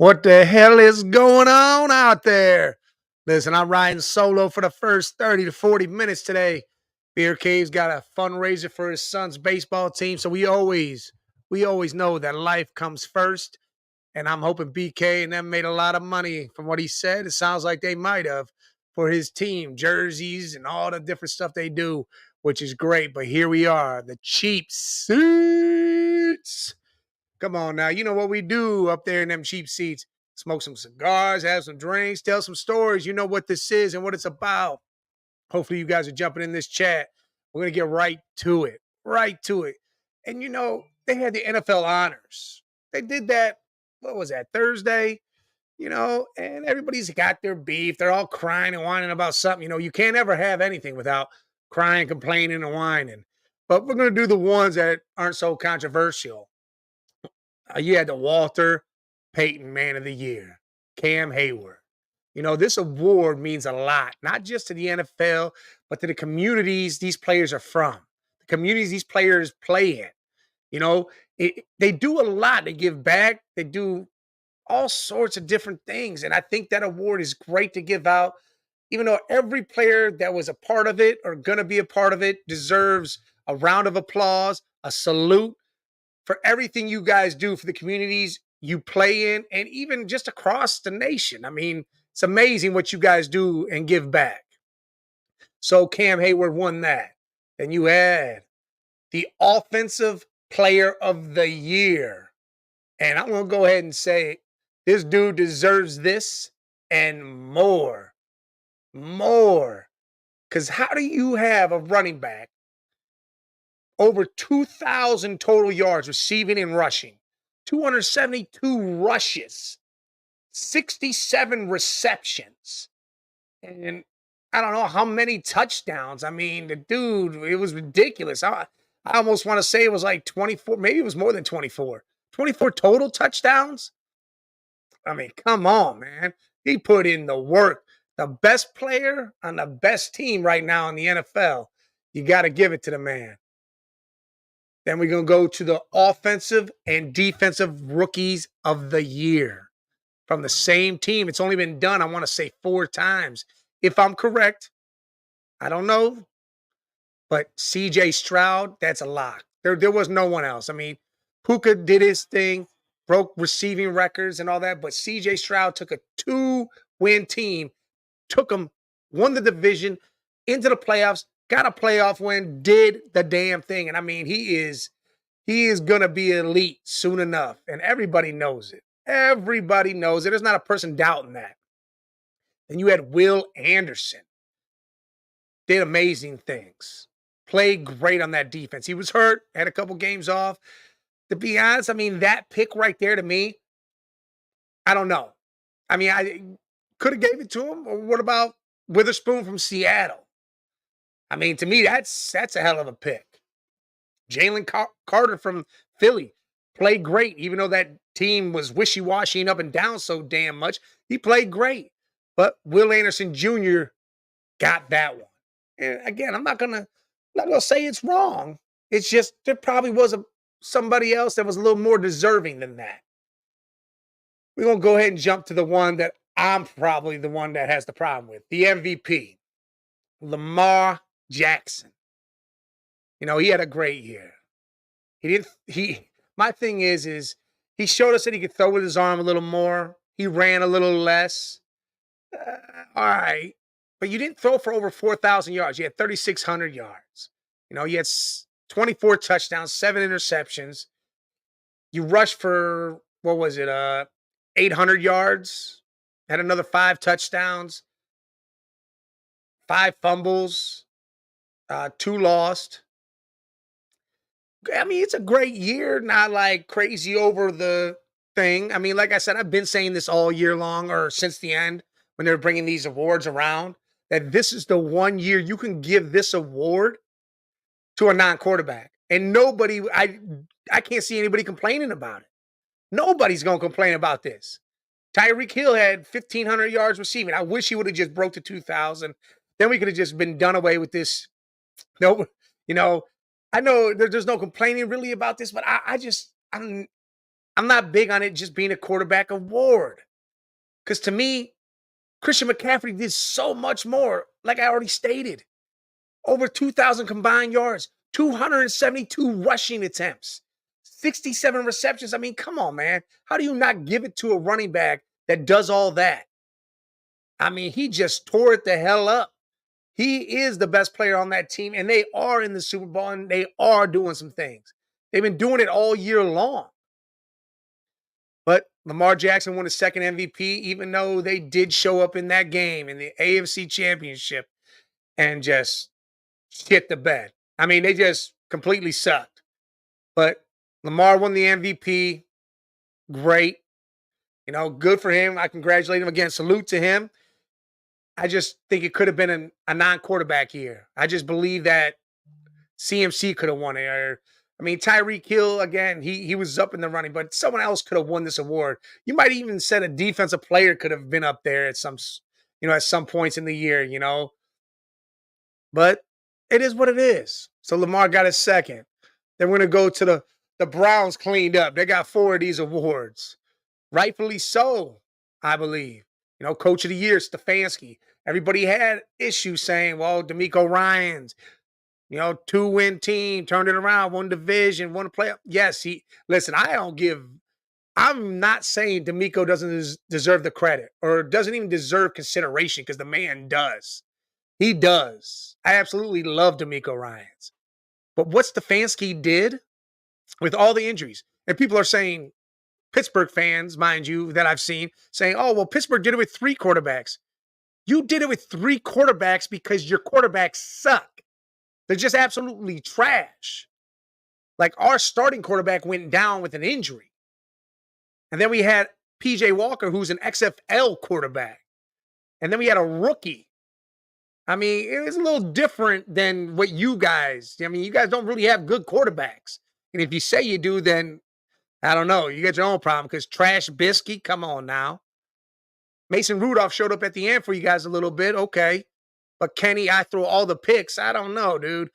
What the hell is going on out there? Listen, I'm riding solo for the first 30 to 40 minutes today. Beer Cave's got a fundraiser for his son's baseball team, so we always know that life comes first. And I'm hoping BK and them made a lot of money from what he said. It sounds like they might have for his team, jerseys and all the different stuff they do, which is great. But here we are, the cheap seats. Come on now. You know what we do up there in them cheap seats. Smoke some cigars, have some drinks, tell some stories. You know what this is and what it's about. Hopefully you guys are jumping in this chat. We're going to get right to it. Right to it. And they had the NFL honors. They did that, what was that, Thursday? And everybody's got their beef. They're all crying and whining about something. You can't ever have anything without crying, complaining, and whining. But we're going to do the ones that aren't so controversial. You had the Walter Payton Man of the Year, Cam Hayward. This award means a lot, not just to the NFL, but to the communities these players are from, the communities these players play in. They do a lot. They give back. They do all sorts of different things. And I think that award is great to give out, even though every player that was a part of it or going to be a part of it deserves a round of applause, a salute for everything you guys do for the communities you play in and even just across the nation. I mean, it's amazing what you guys do and give back. So Cam Hayward won that. Then you had the Offensive Player of the Year. And I'm going to go ahead and say this dude deserves this and more. More. Because how do you have a running back over 2,000 total yards receiving and rushing, 272 rushes, 67 receptions, and I don't know how many touchdowns. I mean, the dude, it was ridiculous. I almost want to say it was like 24, maybe it was more than 24. 24 total touchdowns? I mean, come on, man. He put in the work. The best player on the best team right now in the NFL. You got to give it to the man. Then we're going to go to the Offensive and Defensive Rookies of the Year from the same team. It's only been done, I want to say, 4 times. If I'm correct, I don't know. But C.J. Stroud, that's a lock. There was no one else. I mean, Puka did his thing, broke receiving records and all that. But C.J. Stroud took a 2-win team, won the division, into the playoffs, got a playoff win, did the damn thing. And I mean, he is going to be elite soon enough. And everybody knows it. Everybody knows it. There's not a person doubting that. And you had Will Anderson. Did amazing things. Played great on that defense. He was hurt, had a couple games off. To be honest, I mean, that pick right there to me, I don't know. I mean, I could have gave it to him. Or what about Witherspoon from Seattle? I mean, to me, that's a hell of a pick. Jalen Carter from Philly played great, even though that team was wishy-washy and up and down so damn much. He played great. But Will Anderson Jr. got that one. And again, I'm not gonna say it's wrong. It's just there probably was somebody else that was a little more deserving than that. We're gonna go ahead and jump to the one that I'm probably the one that has the problem with. The MVP. Lamar Jackson. He had a great year. My thing is he showed us that he could throw with his arm a little more. He ran a little less. All right. But you didn't throw for over 4,000 yards. You had 3,600 yards. You had 24 touchdowns, 7 interceptions. You rushed for, 800 yards. Had another 5 touchdowns, 5 fumbles, 2 lost. I mean, it's a great year, not like crazy over the thing. I mean, like I said, I've been saying this all year long or since the end when they're bringing these awards around, that this is the one year you can give this award to a non-quarterback. And I can't see anybody complaining about it. Nobody's going to complain about this. Tyreek Hill had 1,500 yards receiving. I wish he would have just broke to 2,000. Then we could have just been done away with this. No, I know there's no complaining really about this, but I I'm not big on it just being a quarterback award. Because to me, Christian McCaffrey did so much more. Like I already stated, over 2,000 combined yards, 272 rushing attempts, 67 receptions. I mean, come on, man. How do you not give it to a running back that does all that? I mean, he just tore it the hell up. He is the best player on that team, and they are in the Super Bowl, and they are doing some things. They've been doing it all year long. But Lamar Jackson won his second MVP, even though they did show up in that game in the AFC Championship and just shit the bed. I mean, they just completely sucked. But Lamar won the MVP. Great. You know, good for him. I congratulate him again. Salute to him. I just think it could have been a non-quarterback year. I just believe that CMC could have won it. Or, I mean, Tyreek Hill, again, he was up in the running, but someone else could have won this award. You might even said a defensive player could have been up there at some points in the year, But it is what it is. So Lamar got his second. Then we're going to go to the Browns cleaned up. They got 4 of these awards. Rightfully so, I believe. Coach of the year, Stefanski. Everybody had issues saying, well, D'Amico Ryans, 2-win team, turned it around, won division, won a playoff. Yes, listen, I'm not saying D'Amico doesn't deserve the credit or doesn't even deserve consideration because the man does. He does. I absolutely love D'Amico Ryans. But what Stefanski did with all the injuries, and people are saying, Pittsburgh fans, mind you, that I've seen saying, oh, well, Pittsburgh did it with 3 quarterbacks. You did it with 3 quarterbacks because your quarterbacks suck. They're just absolutely trash. Like our starting quarterback went down with an injury. And then we had PJ Walker, who's an XFL quarterback. And then we had a rookie. I mean, it was a little different than what you guys, you guys don't really have good quarterbacks. And if you say you do, then I don't know. You got your own problem because Trash Bisky, come on now. Mason Rudolph showed up at the end for you guys a little bit. Okay. But Kenny, I throw all the picks. I don't know, dude.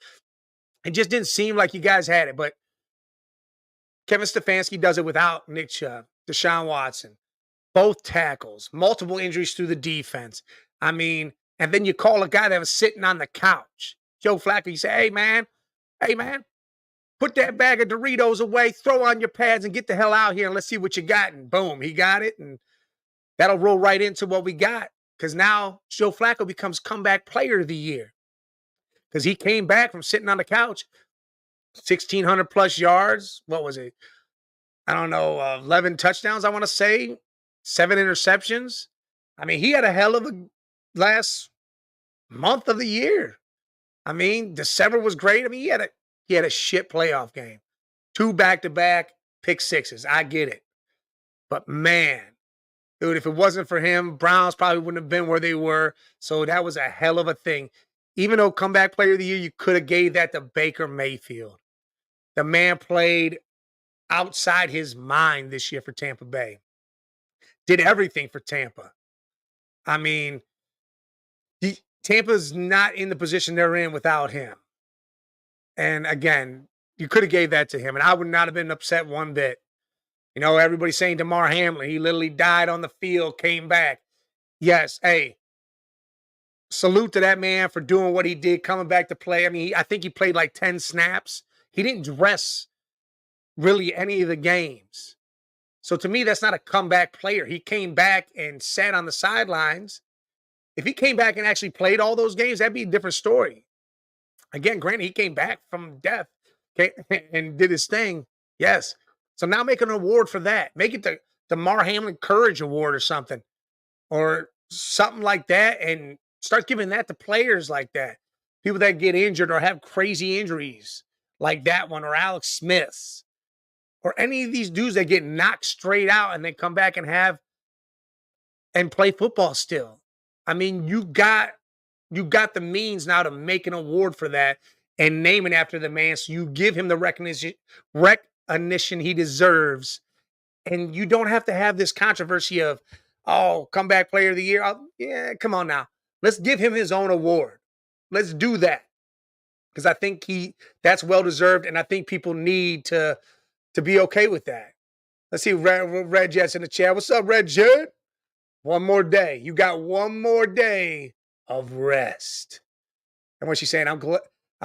It just didn't seem like you guys had it. But Kevin Stefanski does it without Nick Chubb, Deshaun Watson, both tackles, multiple injuries through the defense. I mean, and then you call a guy that was sitting on the couch. Joe Flacco, you say, hey, man, put that bag of Doritos away, throw on your pads, and get the hell out here, and let's see what you got. And boom, he got it, and that'll roll right into what we got. Because now Joe Flacco becomes comeback player of the year. Because he came back from sitting on the couch, 1,600 plus yards. What was it? I don't know, 11 touchdowns, I want to say, 7 interceptions. I mean, he had a hell of a last month of the year. I mean, December was great. I mean, he had a shit playoff game. 2 back-to-back pick sixes. I get it. But man, dude, if it wasn't for him, Browns probably wouldn't have been where they were. So that was a hell of a thing. Even though comeback player of the year, you could have gave that to Baker Mayfield. The man played outside his mind this year for Tampa Bay. Did everything for Tampa. I mean, Tampa's not in the position they're in without him. And again, you could have gave that to him, and I would not have been upset one bit. Everybody's saying DeMar Hamlin, he literally died on the field, came back. Yes, hey, salute to that man for doing what he did, coming back to play. I mean, I think he played like 10 snaps. He didn't dress really any of the games. So to me, that's not a comeback player. He came back and sat on the sidelines. If he came back and actually played all those games, that'd be a different story. Again, granted, he came back from death and did his thing. Yes. So now make an award for that. Make it the DeMar Hamlin Courage Award or something like that, and start giving that to players like that. People that get injured or have crazy injuries like that one, or Alex Smith's, or any of these dudes that get knocked straight out and they come back and play football still. I mean, you got the means now to make an award for that and name it after the man, so you give him the recognition he deserves, and you don't have to have this controversy of, oh, comeback player of the year. Yeah, come on now. Let's give him his own award. Let's do that, because I think that's well deserved, and I think people need to be okay with that. Let's see Red Jet's in the chat. What's up, Red Jet? One more day. You got one more day of rest. And what she's saying, I'm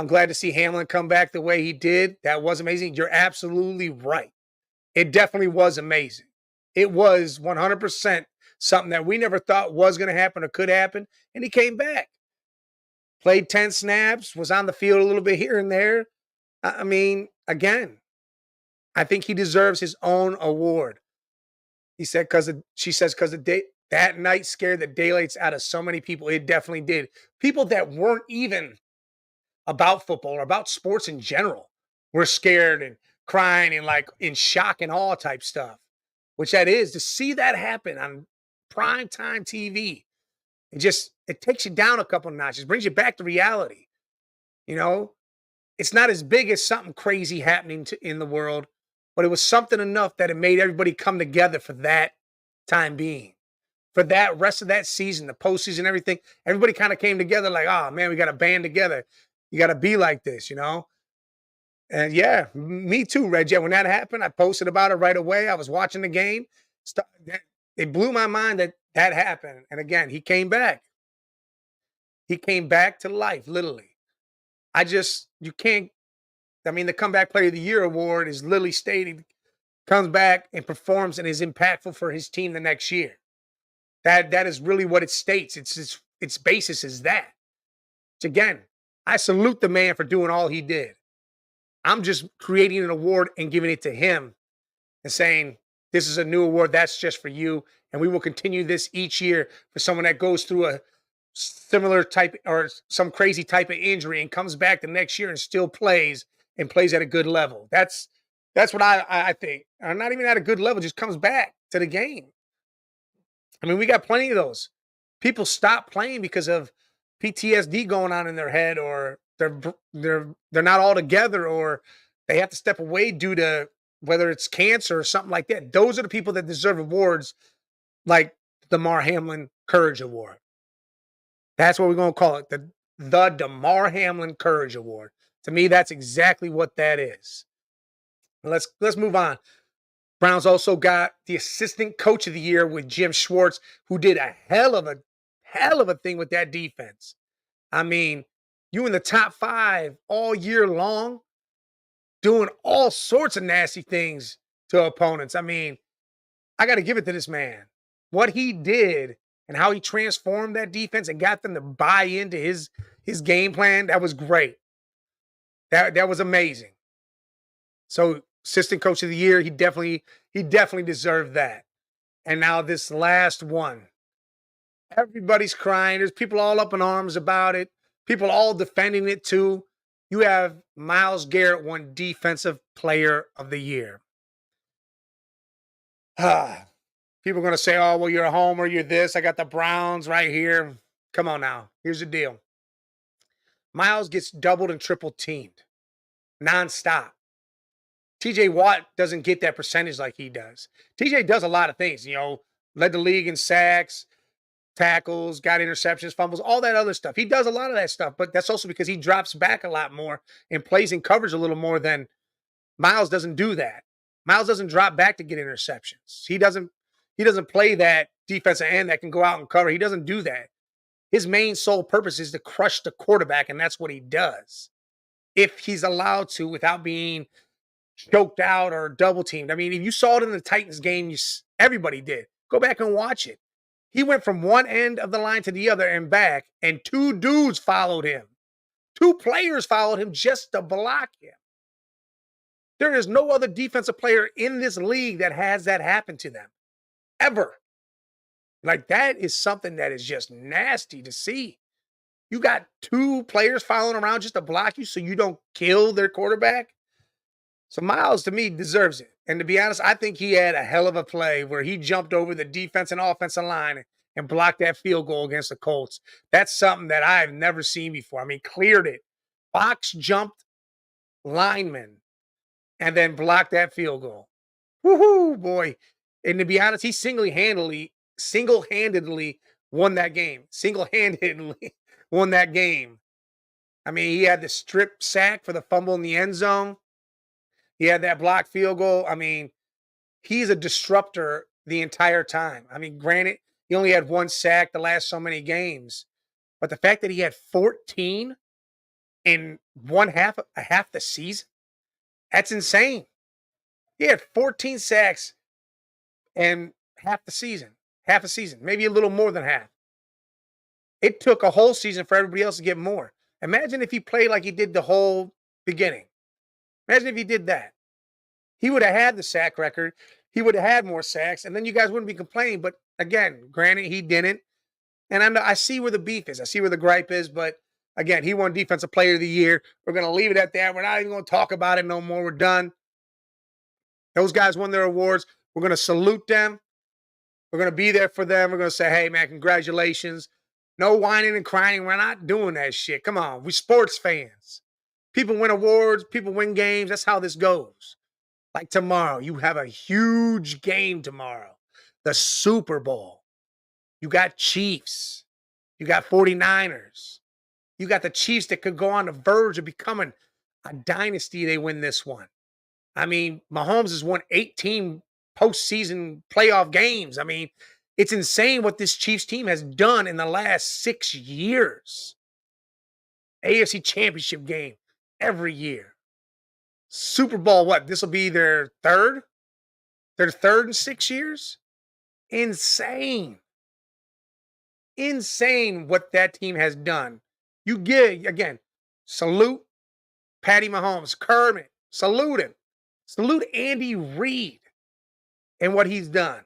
glad to see Hamlin come back the way he did. That was amazing. You're absolutely right. It definitely was amazing. It was 100% something that we never thought was going to happen or could happen. And he came back. Played 10 snaps, was on the field a little bit here and there. I mean, again, I think he deserves his own award. He said, she says, because that night scared the daylights out of so many people. It definitely did. People that weren't even about football or about sports in general were scared and crying and like in shock and awe type stuff, which that is to see that happen on primetime TV. It takes you down a couple of notches, brings you back to reality. You know, it's not as big as something crazy happening in the world, but it was something enough that it made everybody come together for that time being. For that rest of that season, the postseason, everything, everybody kind of came together like, oh man, we got to band together. You got to be like this, you know? And yeah, me too, Reggie. When that happened, I posted about it right away. I was watching the game. It blew my mind that happened. And again, he came back. He came back to life, literally. You can't, the Comeback Player of the Year award is literally stating, comes back and performs and is impactful for his team the next year. That is really what it states. Its basis is that. Which again, I salute the man for doing all he did. I'm just creating an award and giving it to him and saying, this is a new award that's just for you. And we will continue this each year for someone that goes through a similar type or some crazy type of injury and comes back the next year and still plays and plays at a good level. That's what I think. Or not even at a good level, just comes back to the game. I mean, we got plenty of those. People stop playing because of PTSD going on in their head, or they're not all together, or they have to step away due to whether it's cancer or something like that. Those are the people that deserve awards like the Damar Hamlin Courage Award. That's what we're going to call it, the Damar Hamlin Courage Award. To me, that's exactly what that is. Let's move on. Browns also got the Assistant Coach of the Year with Jim Schwartz, who did a hell of a thing with that defense. I mean, you in the top 5 all year long, doing all sorts of nasty things to opponents. I mean, I got to give it to this man. What he did and how he transformed that defense and got them to buy into his game plan, that was great. That was amazing. So, Assistant Coach of the Year, he definitely deserved that. And now this last one. Everybody's crying. There's people all up in arms about it. People all defending it too. You have Myles Garrett won Defensive Player of the Year. People are going to say, oh, well, you're a homer, you're this. I got the Browns right here. Come on now. Here's the deal. Myles gets doubled and triple teamed nonstop. TJ Watt doesn't get that percentage like he does. TJ does a lot of things, led the league in sacks, tackles, got interceptions, fumbles, all that other stuff. He does a lot of that stuff, but that's also because he drops back a lot more and plays in coverage a little more than Myles doesn't do that. Myles doesn't drop back to get interceptions. He doesn't play that defensive end that can go out and cover. He doesn't do that. His main sole purpose is to crush the quarterback, and that's what he does. If he's allowed to without being choked out or double teamed. I mean, if you saw it in the Titans game, everybody did. Go back and watch it. He went from one end of the line to the other and back, and 2 dudes followed him. 2 players followed him just to block him. There is no other defensive player in this league that has that happen to them. Ever. Like, that is something that is just nasty to see. You got 2 players following around just to block you so you don't kill their quarterback. So Myles, to me, deserves it. And to be honest, I think he had a hell of a play where he jumped over the defense and offensive line and blocked that field goal against the Colts. That's something that I've never seen before. I mean, cleared it. Box jumped lineman and then blocked that field goal. Woohoo, boy. And to be honest, he single-handedly won that game. Single-handedly won that game. I mean, he had the strip sack for the fumble in the end zone. He had that blocked field goal. I mean, he's a disruptor the entire time. I mean, granted, he only had 1 sack the last so many games, but the fact that he had 14 in half the season, that's insane. He had 14 sacks in half a season, maybe a little more than half. It took a whole season for everybody else to get more. Imagine if he played like he did the whole beginning. Imagine if he did that. He would have had the sack record. He would have had more sacks, and then you guys wouldn't be complaining. But again, granted, he didn't. And I see where the beef is. I see where the gripe is. But again, he won Defensive Player of the Year. We're going to leave it at that. We're not even going to talk about it no more. We're done. Those guys won their awards. We're going to salute them. We're going to be there for them. We're going to say, hey, man, congratulations. No whining and crying. We're not doing that shit. Come on. We sports fans. People win awards. People win games. That's how this goes. Like tomorrow, you have a huge game tomorrow. The Super Bowl. You got Chiefs. You got 49ers. You got the Chiefs that could go on the verge of becoming a dynasty. They win this one. I mean, Mahomes has won 18 postseason playoff games. I mean, it's insane what this Chiefs team has done in the last 6 years. AFC Championship game every year. Super Bowl, what? This will be their third? Their third in 6 years? Insane. Insane what that team has done. You get, again, salute Patty Mahomes, Kermit, salute him. Salute Andy Reid and what he's done.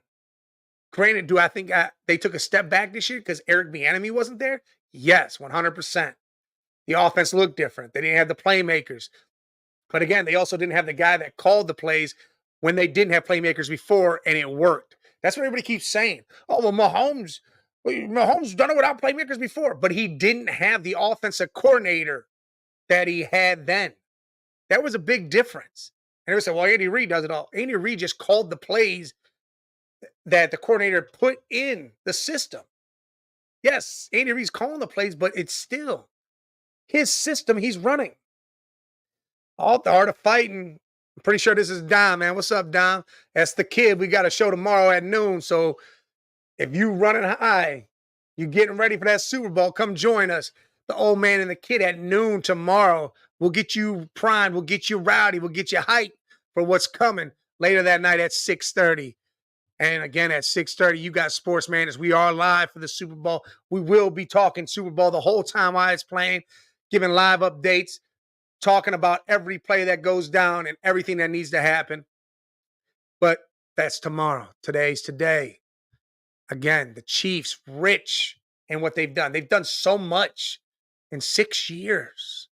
Granted, do I think they took a step back this year because Eric Bieniemy wasn't there? Yes, 100%. The offense looked different. They didn't have the playmakers. But again, they also didn't have the guy that called the plays when they didn't have playmakers before, and it worked. That's what everybody keeps saying. Oh, well, Mahomes done it without playmakers before, but he didn't have the offensive coordinator that he had then. That was a big difference. And everybody said, well, Andy Reid does it all. Andy Reid just called the plays that the coordinator put in the system. Yes, Andy Reid's calling the plays, but it's still his system he's running. All the art of fighting. I'm pretty sure this is Dom, man. What's up, Dom? That's the kid. We got a show tomorrow at noon. So if you running high, you getting ready for that Super Bowl, come join us. The old man and the kid at noon tomorrow. We'll get you primed. We'll get you rowdy. We'll get you hyped for what's coming later that night at 6:30. And again, at 6:30, you got Sports Madness. We are live for the Super Bowl. We will be talking Super Bowl the whole time while it's playing, giving live updates, talking about every play that goes down and everything that needs to happen. But that's tomorrow. Today's today. Again, the Chiefs, rich in what they've done. They've done so much in 6 years.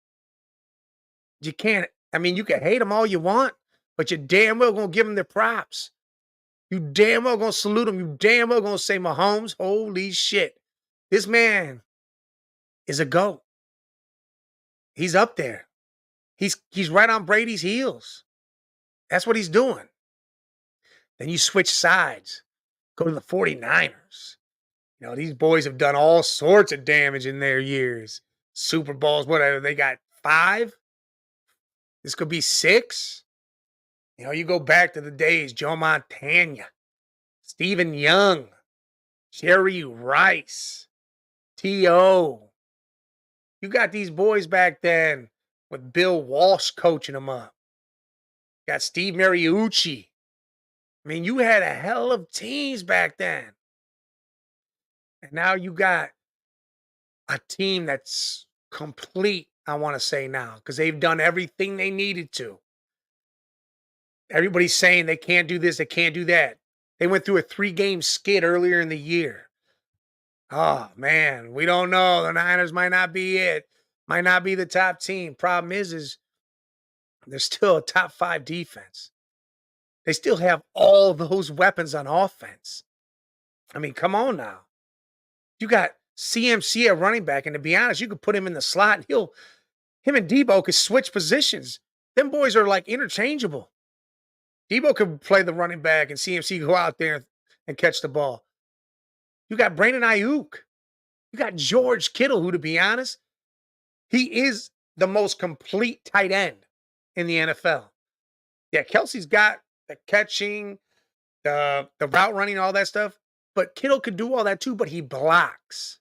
You can't, I mean, you can hate them all you want, but you damn well going to give them their props. You damn well going to salute them. You damn well going to say, Mahomes, holy shit. This man is a GOAT. He's up there. He's right on Brady's heels. That's what he's doing. Then you switch sides. Go to the 49ers. You know, these boys have done all sorts of damage in their years. Super Bowls, whatever. They got 5. This could be 6. You know, you go back to the days, Joe Montana, Stephen Young, Jerry Rice, T.O. You got these boys back then with Bill Walsh coaching them up. Got Steve Mariucci. I mean, you had a hell of teams back then. And now you got a team that's complete, I want to say now, because they've done everything they needed to. Everybody's saying they can't do this, they can't do that. They went through a 3-game skid earlier in the year. Oh, man, we don't know. The Niners might not be it. Might not be the top team. Problem is they're still a top 5 defense. They still have all those weapons on offense. I mean, come on now. You got CMC at running back, and to be honest, you could put him in the slot, and him and Debo could switch positions. Them boys are like interchangeable. Debo could play the running back, and CMC go out there and catch the ball. You got Brandon Ayuk. You got George Kittle, who, to be honest, he is the most complete tight end in the NFL. Yeah, Kelsey's got the catching, the route running, all that stuff. But Kittle could do all that too, but he blocks.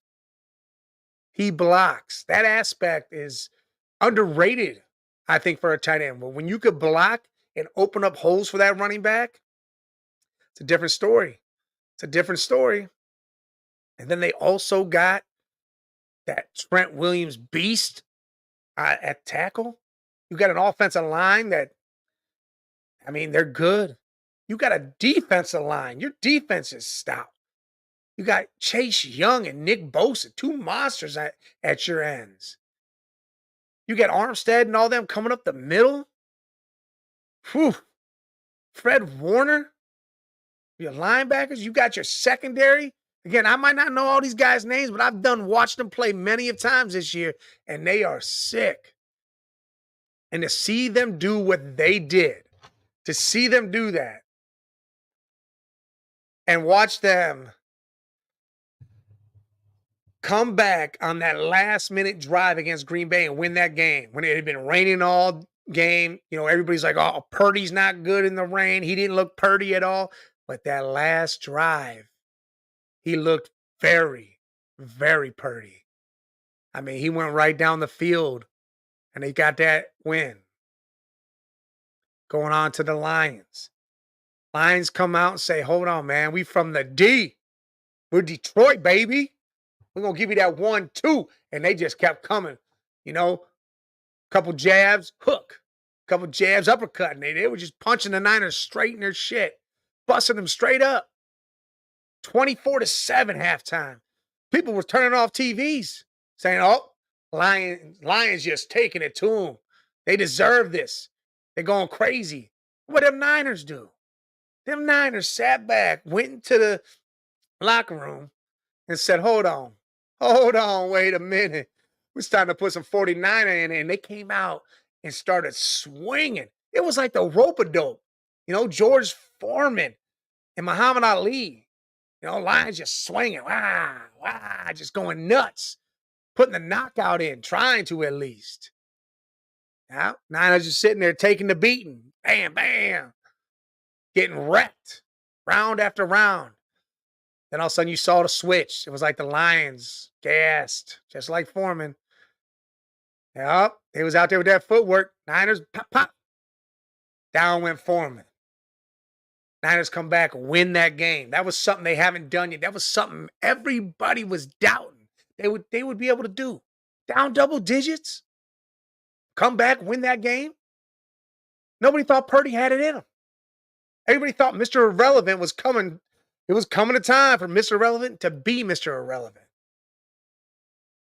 He blocks. That aspect is underrated, I think, for a tight end. But when you could block and open up holes for that running back, it's a different story. It's a different story. And then they also got that Trent Williams beast at tackle. You got an offensive line that, I mean, they're good. You got a defensive line. Your defense is stout. You got Chase Young and Nick Bosa, two monsters at your ends. You got Armstead and all them coming up the middle. Whew. Fred Warner, your linebackers. You got your secondary. Again, I might not know all these guys' names, but I've watched them play many of times this year, and they are sick. And to see them do what they did, to see them do that, and watch them come back on that last-minute drive against Green Bay and win that game when it had been raining all game. You know, everybody's like, oh, Purdy's not good in the rain. He didn't look Purdy at all. But that last drive, he looked very, very Purdy. I mean, he went right down the field, and they got that win. Going on to the Lions. Lions come out and say, hold on, man. We from the D. We're Detroit, baby. We're going to give you that 1-2. And they just kept coming. You know, couple jabs, hook. Couple jabs, uppercut. And they were just punching the Niners straight in their shit. Busting them straight up. 24-7 halftime. People were turning off TVs. Saying, oh, Lions just taking it to them. They deserve this. They're going crazy. What them Niners do? Them Niners sat back, went into the locker room, and said, hold on, wait a minute. We're starting to put some 49er in it. And they came out and started swinging. It was like the rope-a-dope. You know, George Foreman and Muhammad Ali. You know, Lions just swinging. Just going nuts. Putting the knockout in, trying to at least. Now, Niners just sitting there taking the beating. Bam, bam. Getting wrecked round after round. Then all of a sudden you saw the switch. It was like the Lions gassed, just like Foreman. Yep, he was out there with that footwork. Niners, pop, pop. Down went Foreman. Niners come back, win that game. That was something they haven't done yet. That was something everybody was doubting they would be able to do. Down double digits, come back, win that game. Nobody thought Purdy had it in him. Everybody thought Mr. Irrelevant was coming. It was coming a time for Mr. Irrelevant to be Mr. Irrelevant.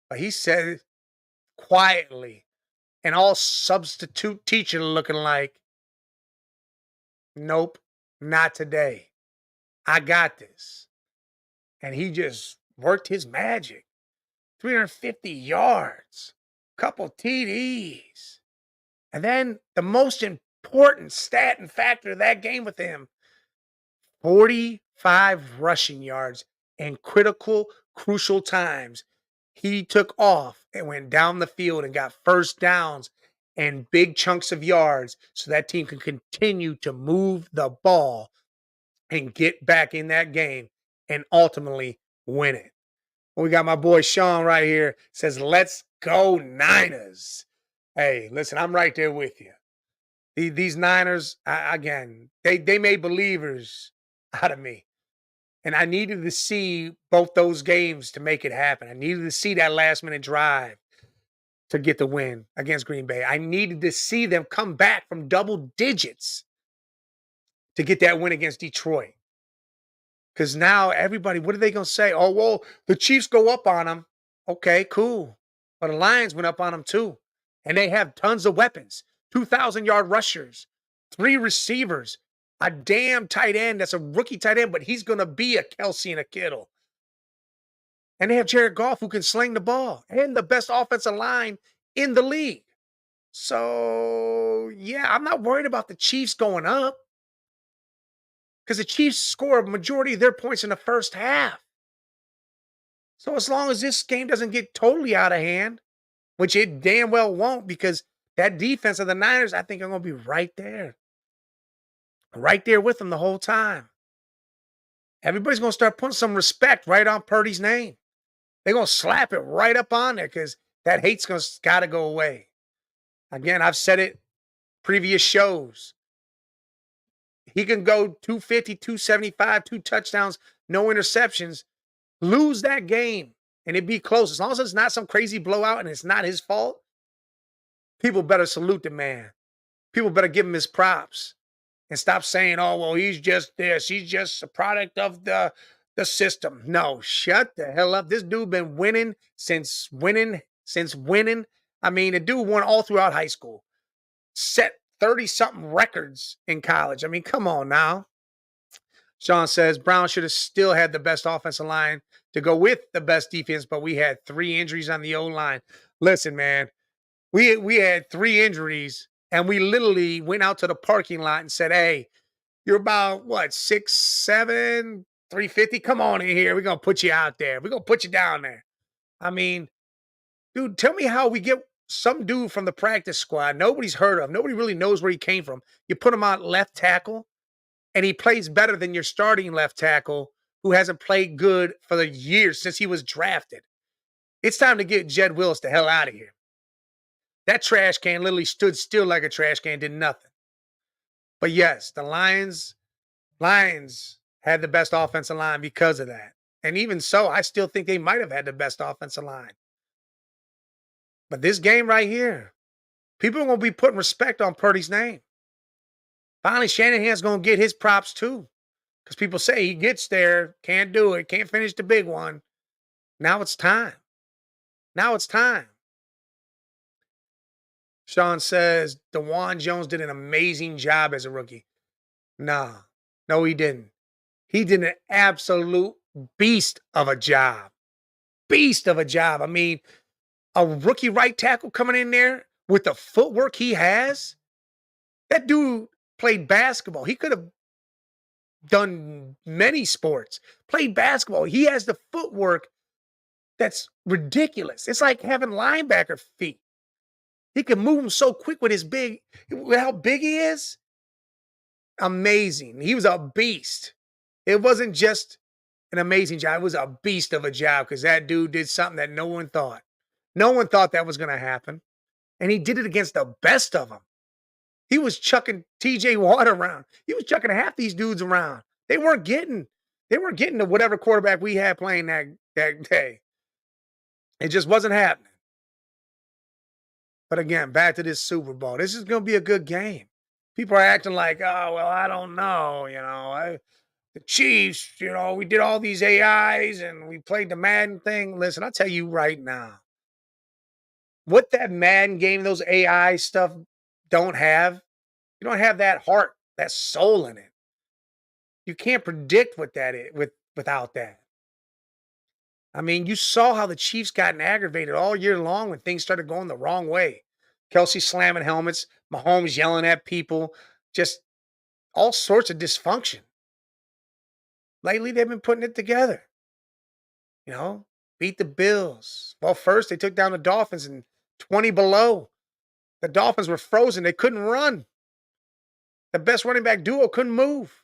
But he said it quietly and all substitute teacher looking like, nope, not today. I got this. And he just worked his magic. 350 yards, couple TDs. And then the most important stat and factor of that game with him, 45 rushing yards in critical, crucial times. He took off and went down the field and got first downs and big chunks of yards so that team can continue to move the ball and get back in that game and ultimately win it. We got my boy Sean right here. Says, let's go Niners. Hey, listen, I'm right there with you. These Niners, again, they made believers out of me. And I needed to see both those games to make it happen. I needed to see that last-minute drive to get the win against Green Bay. I needed to see them come back from double digits to get that win against Detroit. Because now everybody, what are they going to say? Oh, well, the Chiefs go up on them. Okay, cool. But the Lions went up on them too. And they have tons of weapons. 2,000-yard rushers, 3 receivers, a damn tight end that's a rookie tight end, but he's going to be a Kelsey and a Kittle. And they have Jared Goff who can sling the ball and the best offensive line in the league. So, yeah, I'm not worried about the Chiefs going up because the Chiefs score a majority of their points in the first half. So as long as this game doesn't get totally out of hand, which it damn well won't, because that defense of the Niners, I think, are going to be right there with them the whole time. Everybody's going to start putting some respect right on Purdy's name. They're going to slap it right up on there because that hate's got to go away. Again, I've said it previous shows. He can go 250, 275, 2 touchdowns, no interceptions, lose that game, and it be close. As long as it's not some crazy blowout and it's not his fault, people better salute the man. People better give him his props and stop saying, oh, well, he's just this. He's just a product of the system. No, shut the hell up. This dude been winning since winning. I mean, the dude won all throughout high school. Set 30-something records in college. I mean, come on now. Sean says Brown should have still had the best offensive line to go with the best defense, but we had 3 injuries on the O-line. Listen, man, we had 3 injuries, and we literally went out to the parking lot and said, hey, you're about, what, 6'7", 350? Come on in here. We're going to put you out there. We're going to put you down there. I mean, dude, tell me how we get some dude from the practice squad nobody's heard of. Nobody really knows where he came from. You put him out left tackle, and he plays better than your starting left tackle who hasn't played good for the years since he was drafted. It's time to get Jed Willis the hell out of here. That trash can literally stood still like a trash can, did nothing. But yes, the Lions had the best offensive line because of that. And even so, I still think they might have had the best offensive line. But this game right here, people are going to be putting respect on Purdy's name. Finally, Shanahan's going to get his props too. Because people say he gets there, can't do it, can't finish the big one. Now it's time. Now it's time. Sean says DeJuan Jones did an amazing job as a rookie. No, he didn't. He did an absolute beast of a job. Beast of a job. I mean, a rookie right tackle coming in there with the footwork he has. That dude played basketball. He could have done many sports. Played basketball. He has the footwork that's ridiculous. It's like having linebacker feet. He can move them so quick with how big he is. Amazing. He was a beast. It wasn't just an amazing job. It was a beast of a job because that dude did something that no one thought. No one thought that was going to happen. And he did it against the best of them. He was chucking TJ Watt around. He was chucking half these dudes around. They weren't getting to whatever quarterback we had playing that day. It just wasn't happening. But again, back to this Super Bowl. This is going to be a good game. People are acting like, oh, well, I don't know. The Chiefs, we did all these AIs and we played the Madden thing. Listen, I'll tell you right now. What that Madden game, those AI stuff don't have, you don't have that heart, that soul in it. You can't predict what that is without that. I mean, you saw how the Chiefs gotten aggravated all year long when things started going the wrong way. Kelsey slamming helmets, Mahomes yelling at people, just all sorts of dysfunction. Lately, they've been putting it together. Beat the Bills. Well, first they took down the Dolphins and 20 below. The Dolphins were frozen. They couldn't run. The best running back duo couldn't move.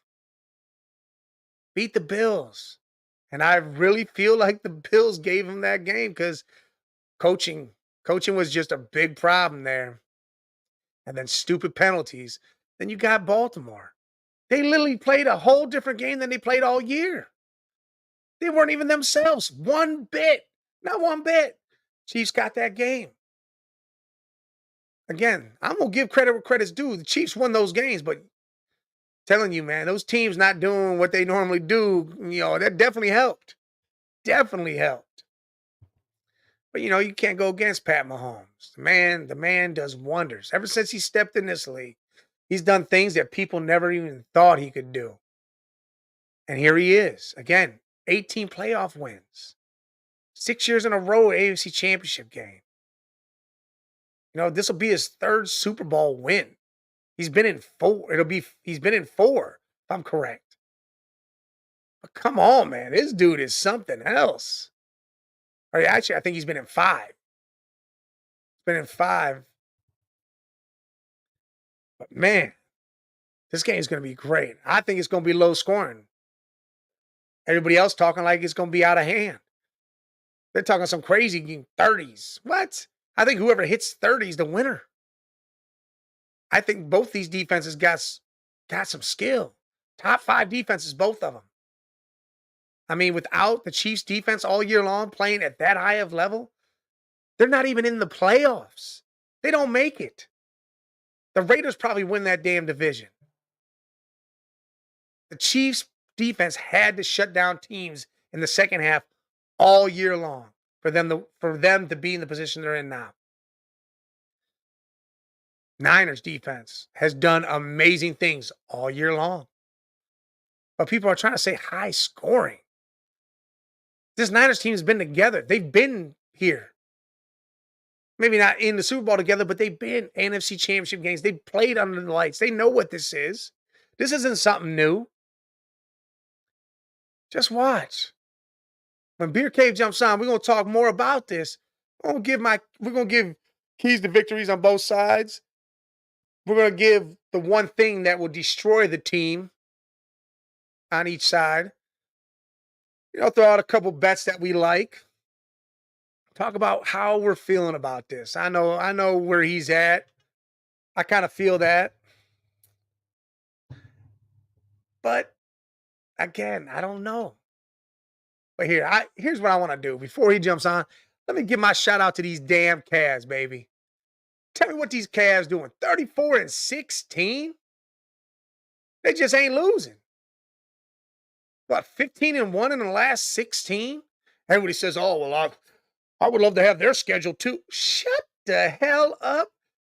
Beat the Bills. And I really feel like the Bills gave them that game because coaching was just a big problem there. And then stupid penalties. Then you got Baltimore. They literally played a whole different game than they played all year. They weren't even themselves. One bit. Not one bit. Chiefs got that game. Again, I'm going to give credit where credit's due. The Chiefs won those games, but telling you, man, those teams not doing what they normally do, that definitely helped. Definitely helped. But, you can't go against Pat Mahomes. The man does wonders. Ever since he stepped in this league, he's done things that people never even thought he could do. And here he is. Again, 18 playoff wins. 6 years in a row AFC Championship game. This will be his 3rd Super Bowl win. He's been in 4. He's been in 4, if I'm correct. But come on, man. This dude is something else. Or actually, I think he's been in 5. He's been in 5. But man, this game is going to be great. I think it's going to be low scoring. Everybody else talking like it's going to be out of hand. They're talking some crazy 30s. What? I think whoever hits 30 is the winner. I think both these defenses got some skill. Top 5 defenses, both of them. I mean, without the Chiefs defense all year long playing at that high of level, they're not even in the playoffs. They don't make it. The Raiders probably win that damn division. The Chiefs defense had to shut down teams in the second half all year long for them to be in the position they're in now. Niners defense has done amazing things all year long. But people are trying to say high scoring. This Niners team has been together. They've been here. Maybe not in the Super Bowl together, but they've been NFC Championship games. They've played under the lights. They know what this is. This isn't something new. Just watch. When Beer Cave jumps on, we're going to talk more about this. We're going to give keys to victories on both sides. We're going to give the one thing that will destroy the team on each side. Throw out a couple bets that we like. Talk about how we're feeling about this. I know where he's at. I kind of feel that. But again, I don't know. But here's what I want to do. Before he jumps on, let me give my shout out to these damn Cavs, baby. Tell me what these Cavs doing. 34-16? They just ain't losing. What, 15-1 in the last 16? Everybody says, oh, well, I would love to have their schedule too. Shut the hell up.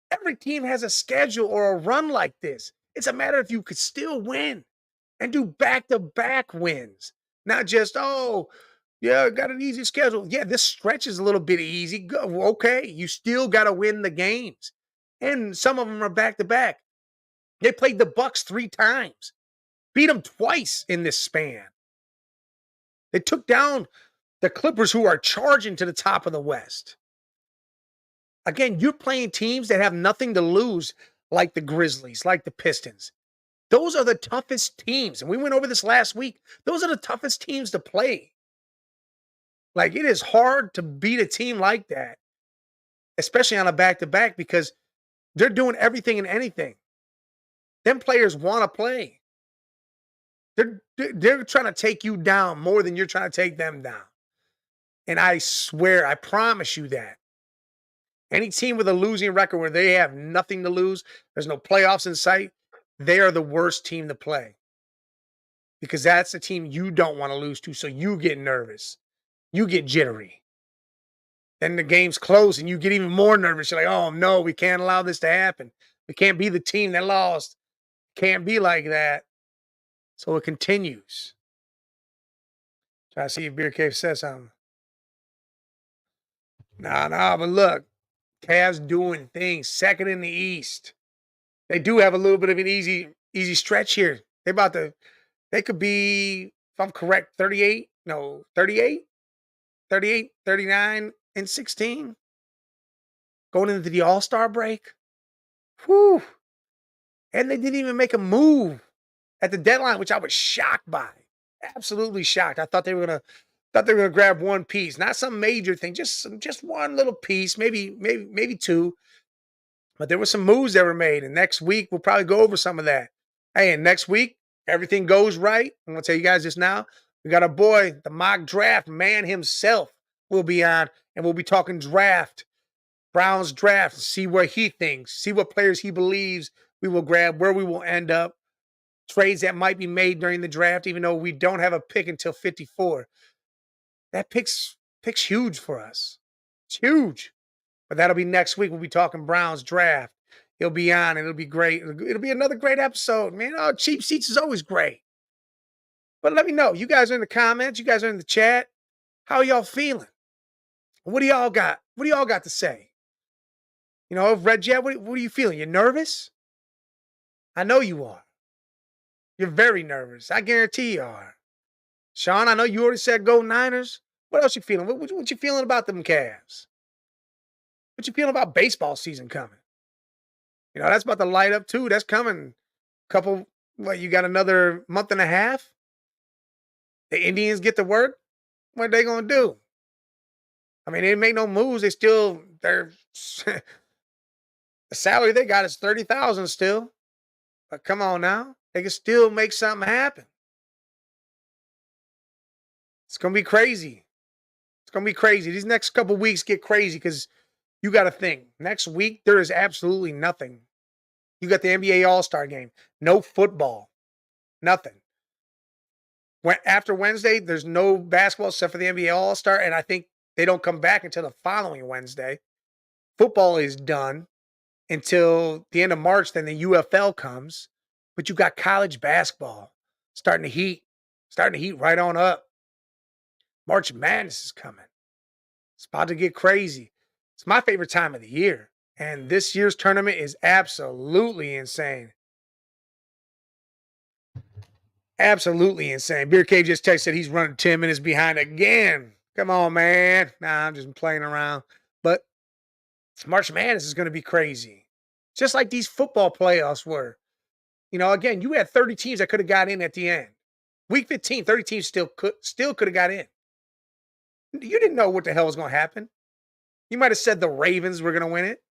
Every team has a schedule or a run like this. It's a matter if you could still win and do back-to-back wins. Not just, oh, yeah, got an easy schedule. Yeah, this stretch is a little bit easy. Okay, you still got to win the games. And some of them are back-to-back. They played the Bucks 3 times. Beat them twice in this span. They took down the Clippers, who are charging to the top of the West. Again, you're playing teams that have nothing to lose, like the Grizzlies, like the Pistons. Those are the toughest teams. And we went over this last week. Those are the toughest teams to play. Like, it is hard to beat a team like that, especially on a back-to-back, because they're doing everything and anything. Them players want to play. They're trying to take you down more than you're trying to take them down. And I swear, I promise you that. Any team with a losing record where they have nothing to lose, there's no playoffs in sight, they are the worst team to play. Because that's the team you don't want to lose to, so you get nervous. You get jittery. Then the game's close and you get even more nervous. You're like, oh, no, we can't allow this to happen. We can't be the team that lost. Can't be like that. So it continues. Try to see if Beer Cave says something. Nah, but look, Cavs doing things. Second in the East. They do have a little bit of an easy stretch here. They could be, if I'm correct, 38, 39, and 16. Going into the All-Star break. Whew. And they didn't even make a move at the deadline, which I was shocked by. Absolutely shocked. I thought they were gonna grab one piece, not some major thing, just one little piece, maybe two. But there were some moves that were made, and next week we'll probably go over some of that. Hey, and next week everything goes right. I'm gonna tell you guys this now. We got our boy, the mock draft man himself, will be on, and we'll be talking draft, Browns draft, see where he thinks, see what players he believes we will grab, where we will end up. Trades that might be made during the draft, even though we don't have a pick until 54. That pick's huge for us. It's huge. But that'll be next week. We'll be talking Browns draft. He'll be on, and it'll be great. It'll be another great episode, man. Oh, Cheap Seats is always great. But let me know. You guys are in the comments. You guys are in the chat. How are y'all feeling? What do y'all got? What do y'all got to say? Red Jet, what are you feeling? You're nervous? I know you are. You're very nervous. I guarantee you are. Sean, I know you already said go Niners. What else you feeling? What you feeling about them Cavs? What you feeling about baseball season coming? That's about to light up too. That's coming. You got another month and a half? The Indians get to work. What are they gonna do? I mean, they didn't make no moves. They're the salary they got is 30,000 still. But come on now, they can still make something happen. It's gonna be crazy. It's gonna be crazy. These next couple weeks get crazy because you got to think. Next week there is absolutely nothing. You got the NBA All-Star game, no football, nothing. After Wednesday, there's no basketball except for the NBA All-Star, and I think they don't come back until the following Wednesday. Football is done until the end of March. Then the UFL comes, but you got college basketball starting to heat right on up. March Madness is coming. It's about to get crazy. It's my favorite time of the year. And this year's tournament is absolutely insane. Absolutely insane. Beer Cave just texted he's running 10 minutes behind again. Come on, man. Nah, I'm just playing around. But March Madness is going to be crazy. Just like these football playoffs were. You know, again, you had 30 teams that could have got in at the end. Week 15, 30 teams still could have got in. You didn't know what the hell was going to happen. You might have said the Ravens were going to win it.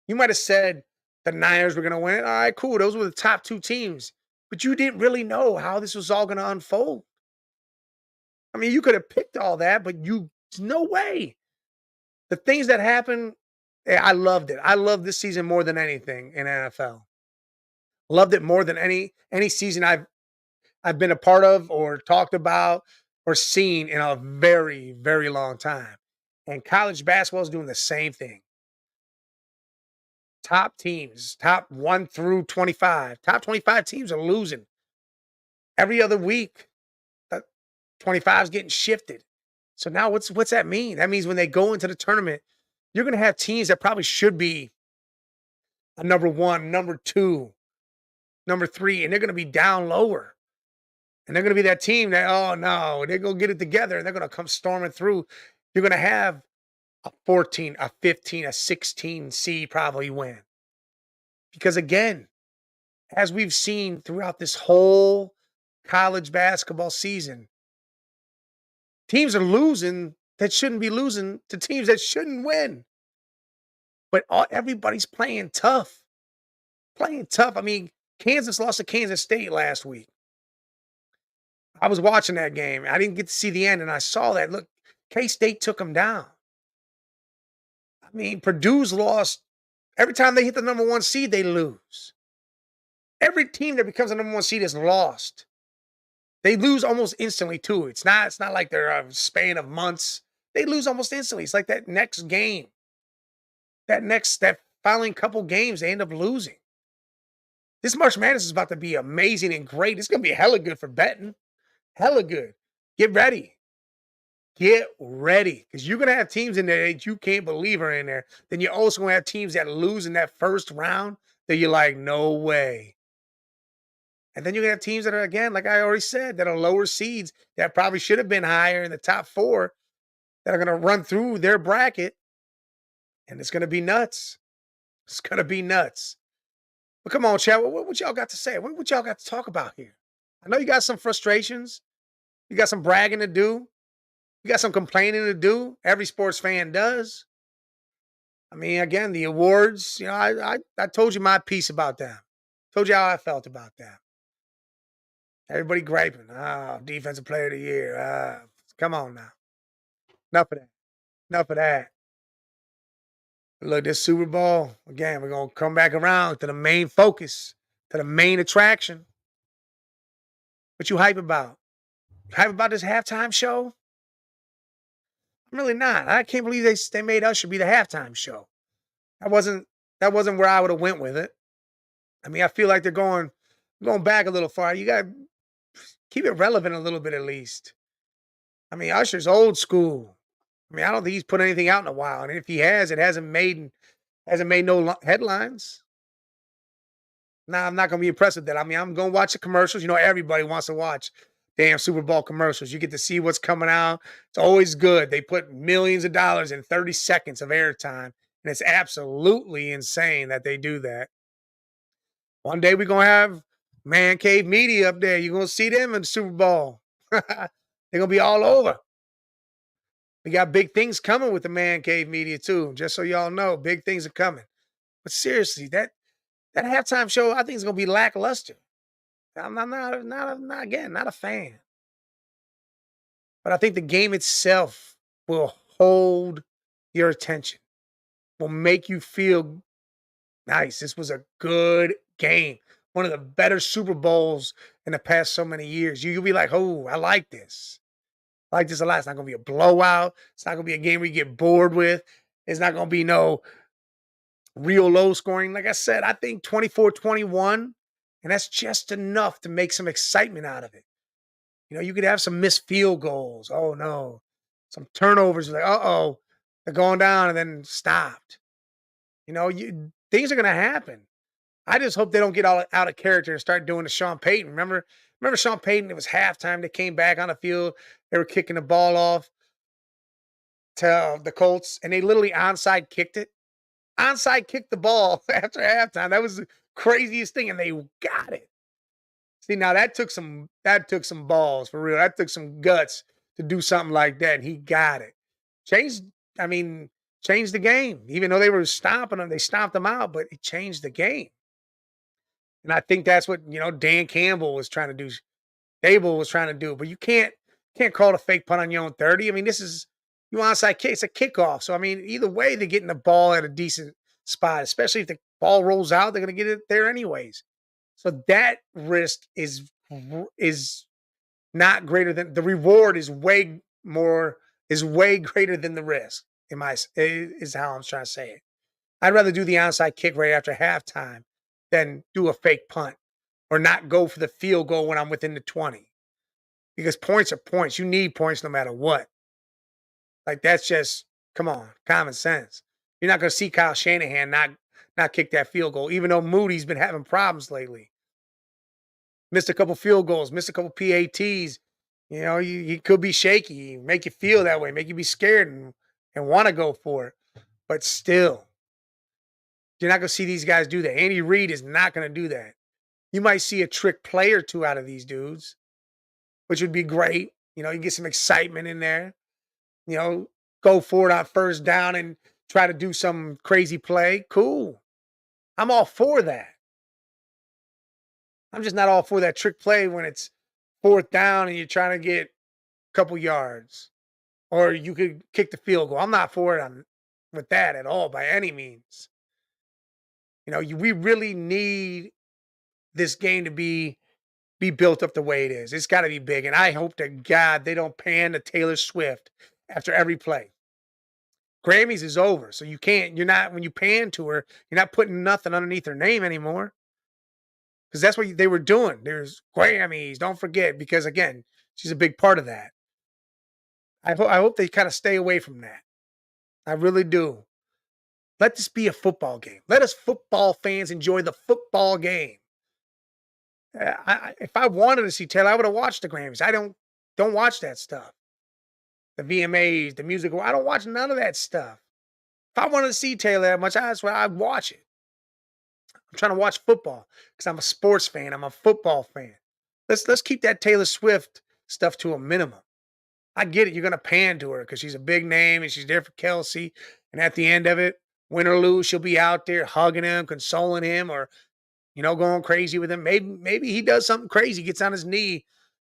You might have said the Niners were going to win it. All right, cool. Those were the top two teams. But you didn't really know how this was all going to unfold. I mean, you could have picked all that, but no way. The things that happened, I loved it. I loved this season more than anything in NFL. Loved it more than any season I've been a part of or talked about or seen in a very, very long time. And college basketball is doing the same thing. Top teams, top 1 through 25. Top 25 teams are losing. Every other week, 25 is getting shifted. So now what's that mean? That means when they go into the tournament, you're going to have teams that probably should be a number 1, number 2, number 3, and they're going to be down lower. And they're going to be that team that, oh no, they're going to get it together and they're going to come storming through. You're going to have a 14, a 15, a 16 seed probably win. Because again, as we've seen throughout this whole college basketball season, teams are losing that shouldn't be losing to teams that shouldn't win. But everybody's playing tough. Playing tough. I mean, Kansas lost to Kansas State last week. I was watching that game. I didn't get to see the end, and I saw that. Look, K-State took them down. I mean, Purdue's lost. Every time they hit the number 1 seed, they lose. Every team that becomes a number 1 seed is lost. They lose almost instantly, too. It's not like they're a span of months. They lose almost instantly. It's like that next game. That following couple games, they end up losing. This March Madness is about to be amazing and great. It's going to be hella good for betting. Hella good. Get ready. Get ready. Because you're going to have teams in there that you can't believe are in there. Then you're also going to have teams that lose in that first round that you're like, no way. And then you're going to have teams that are, again, like I already said, that are lower seeds that probably should have been higher in the top 4 that are going to run through their bracket. And it's going to be nuts. It's going to be nuts. But come on, Chad, what y'all got to say? What y'all got to talk about here? I know you got some frustrations. You got some bragging to do. You got some complaining to do. Every sports fan does. I mean, again, the awards, you know, I told you my piece about them. Told you how I felt about them. Everybody griping. Defensive player of the year. Come on now. Enough of that. Enough of that. Look, this Super Bowl, again, we're going to come back around to the main focus, to the main attraction. What you hype about? You hype about this halftime show? I'm really not. I can't believe they made Usher be the halftime show. That wasn't where I would have went with it. I mean, I feel like they're going back a little far. You got to keep it relevant a little bit at least. I mean, Usher's old school. I mean, I don't think he's put anything out in a while. And if he has, it hasn't made no headlines. Nah, I'm not going to be impressed with that. I mean, I'm going to watch the commercials. You know, everybody wants to watch damn Super Bowl commercials. You get to see what's coming out. It's always good. They put millions of dollars in 30 seconds of airtime. And it's absolutely insane that they do that. One day we're going to have Man Cave Media up there. You're going to see them in the Super Bowl. They're gonna be all over. We got big things coming with the man cave media too. Just so y'all know, big things are coming. But seriously, that halftime show, I think is gonna be lackluster. I'm not a fan. But I think the game itself will hold your attention, will make you feel nice. This was a good game. One of the better Super Bowls in the past so many years. You'll be like, oh, I like this. I like this a lot. It's not going to be a blowout. It's not going to be a game where you get bored with. It's not going to be no real low scoring. Like I said, I think 24-21, and that's just enough to make some excitement out of it. You know, you could have some missed field goals. Oh, no. Some turnovers. Like, uh-oh, they're going down and then stopped. You know, things are going to happen. I just hope they don't get all out of character and start doing the Sean Payton. Remember Sean Payton? It was halftime. They came back on the field. They were kicking the ball off to the Colts, and they literally onside kicked it. Onside kicked the ball after halftime. That was the craziest thing, and they got it. See, now that took some balls for real. That took some guts to do something like that, and he got it. Changed the game. Even though they were stomping them, they stomped them out, but it changed the game. And I think that's what, Dan Campbell was trying to do. Dable was trying to do. But you can't call it a fake punt on your own 30. I mean, this is you onside kick. It's a kickoff. So, I mean, either way, they're getting the ball at a decent spot, especially if the ball rolls out, they're going to get it there anyways. So that risk is not greater than the reward is way greater than the risk. Is how I'm trying to say it. I'd rather do the onside kick right after halftime than do a fake punt or not go for the field goal when I'm within the 20. Because points are points. You need points no matter what. Like, that's just, come on, common sense. You're not going to see Kyle Shanahan not kick that field goal, even though Moody's been having problems lately. Missed a couple field goals, missed a couple PATs. You know, he could be shaky, make you feel that way, make you be scared and want to go for it. But still, you're not going to see these guys do that. Andy Reid is not going to do that. You might see a trick play or two out of these dudes, which would be great. You know, you get some excitement in there. You know, go for it on first down and try to do some crazy play. Cool. I'm all for that. I'm just not all for that trick play when it's fourth down and you're trying to get a couple yards. Or you could kick the field goal. I'm not for it with that at all by any means. You know, we really need this game to be built up the way it is. It's got to be big. And I hope to God they don't pan to Taylor Swift after every play. Grammys is over. So when you pan to her, you're not putting nothing underneath her name anymore. Because that's what they were doing. There's Grammys, don't forget, because again, she's a big part of that. I hope they kind of stay away from that. I really do. Let this be a football game. Let us football fans enjoy the football game. If I wanted to see Taylor, I would have watched the Grammys. I don't watch that stuff. The VMAs, the music. I don't watch none of that stuff. If I wanted to see Taylor that much, that's why I'd watch it. I'm trying to watch football because I'm a sports fan. I'm a football fan. Let's keep that Taylor Swift stuff to a minimum. I get it. You're going to pan to her because she's a big name and she's there for Kelsey. And at the end of it, win or lose, she'll be out there hugging him, consoling him, or going crazy with him. Maybe he does something crazy, gets on his knee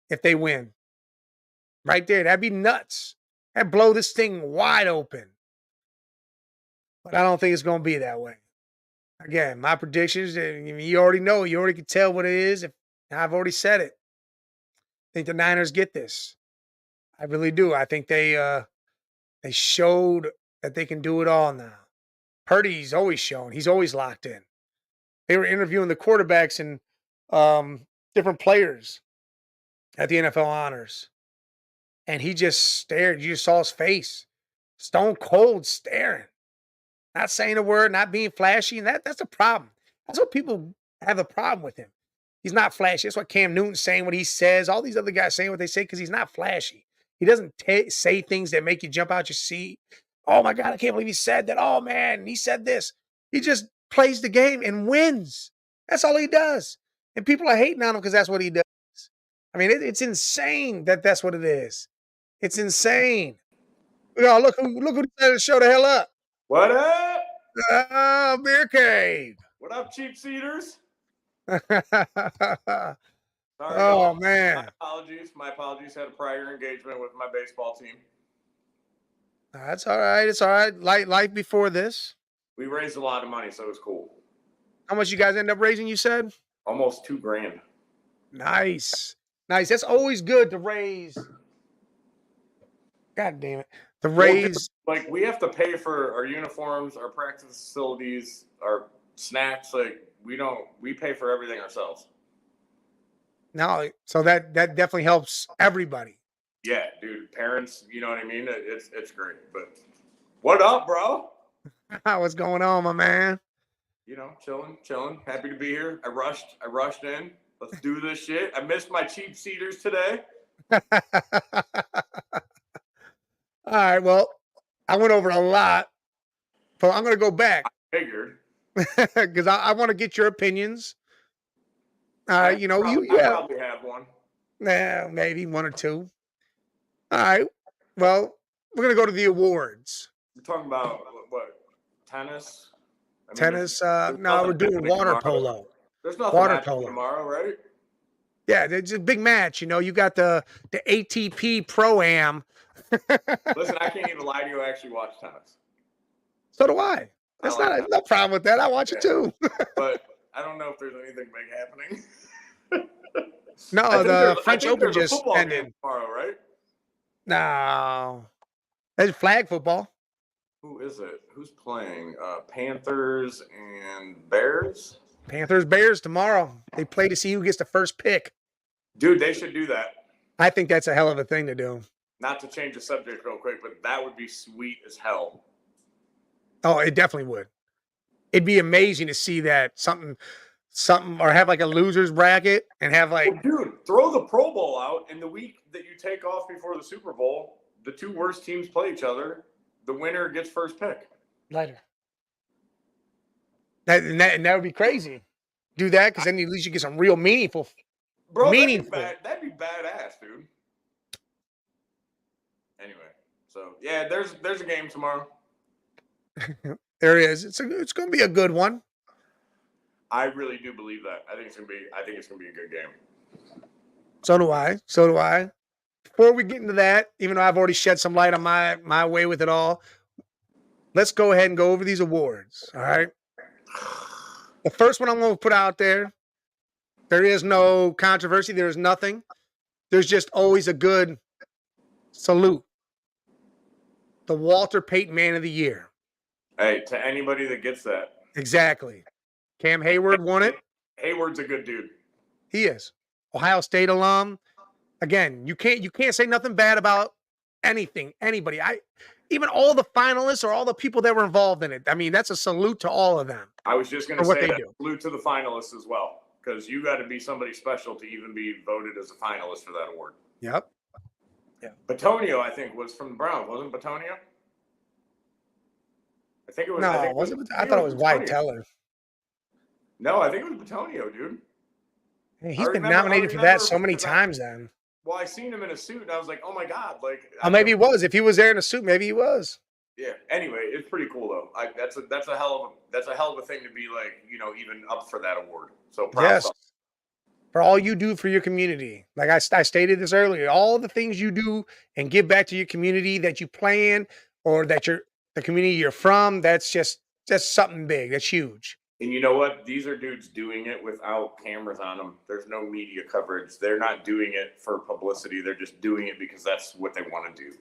if they win. Right there. That'd be nuts. That'd blow this thing wide open. But I don't think it's going to be that way. Again, my predictions, you already know. You already can tell what it is. I've already said it. I think the Niners get this. I really do. I think they showed that they can do it all now. Purdy's always shown. He's always locked in. They were interviewing the quarterbacks and different players at the NFL Honors. And he just stared. You just saw his face. Stone cold staring. Not saying a word, not being flashy. And that's a problem. That's what people have a problem with him. He's not flashy. That's what Cam Newton's saying what he says. All these other guys saying what they say because he's not flashy. He doesn't say things that make you jump out your seat. Oh, my God, I can't believe he said that. Oh, man, he said this. He just plays the game and wins. That's all he does. And people are hating on him because that's what he does. I mean, it's insane that that's what it is. It's insane. Oh, look who decided to show the hell up. What up? Oh, Beer Cave. What up, cheap seaters? Sorry, Oh, y'all. man. My apologies. Had a prior engagement with my baseball team. That's all right. It's all right. Life before this. We raised a lot of money, so it was cool. How much you guys end up raising, you said? Almost $2,000. Nice. Nice. That's always good to raise. God damn it. To Well, dude, raise. like, we have to pay for our uniforms, our practice facilities, our snacks. Like, we pay for everything ourselves. No, so that definitely helps everybody. Yeah, dude. Parents, you know what I mean? It's great. But what up, bro? What's going on, my man? You know, chilling. Happy to be here. I rushed in. Let's do this shit. I missed my cheap seaters today. All right, well, I went over a lot, but I'm going to go back. I figured. Because I want to get your opinions. You know, you probably have one. Nah, maybe one or two. All right. Well, we're going to go to the awards. We're talking about what? Tennis? Tennis. No, we're doing water polo. There's nothing water polo tomorrow, right? Yeah, it's a big match. You know, you got the ATP Pro-Am. Listen, I can't even lie to you. I actually watch tennis. So do I. That's no problem with that. I watch it too. But I don't know if there's anything big happening. No, the French Open just ended tomorrow, right? No, it's flag football. Who is it? Who's playing? Panthers and Bears. Bears tomorrow. They play to see who gets the first pick. Dude, they should do that. I think that's a hell of a thing to do. Not to change the subject real quick, but that would be sweet as hell. Oh, it definitely would. It'd be amazing to see that something, or have like a losers bracket and have like. Well, dude, throw the Pro Bowl out, and the week that you take off before the Super Bowl, the two worst teams play each other. The winner gets first pick. Later. That would be crazy. Do that because then at least you get some real meaningful. Bro, that'd be badass, dude. Anyway, so yeah, there's a game tomorrow. There is. It's going to be a good one. I really do believe that. I think it's gonna be a good game. So do I. Before we get into that, even though I've already shed some light on my way with it all, let's go ahead and go over these awards. All right. The first one I'm going to put out there. There is no controversy. There's nothing. There's just always a good salute. The Walter Payton Man of the Year. Hey, to anybody that gets that. Exactly. Cam Hayward won it. Hayward's a good dude. He is. Ohio State alum. Again, you can't say nothing bad about anything, anybody. Even all the finalists or all the people that were involved in it. I mean, that's a salute to all of them. I was just going to say that. Salute to the finalists as well, because you got to be somebody special to even be voted as a finalist for that award. Yep. Yeah. Batonio, I think, was from the Browns, wasn't Batonio? I think it was. No, I thought it was White Teller. No, I think it was Batonio, dude. Hey, he's been nominated for that so many times then. Well, I seen him in a suit, and I was like, oh, my God. Like, maybe he was. If he was there in a suit, maybe he was. Yeah. Anyway, it's pretty cool, though. That's a hell of a thing to be, like, you know, even up for that award. So props. Yes. For all you do for your community. Like I stated this earlier, all the things you do and give back to your community that you plan or that the community you're from, that's something big. That's huge. And you know what? These are dudes doing it without cameras on them. There's no media coverage. They're not doing it for publicity. They're just doing it because that's what they want to do.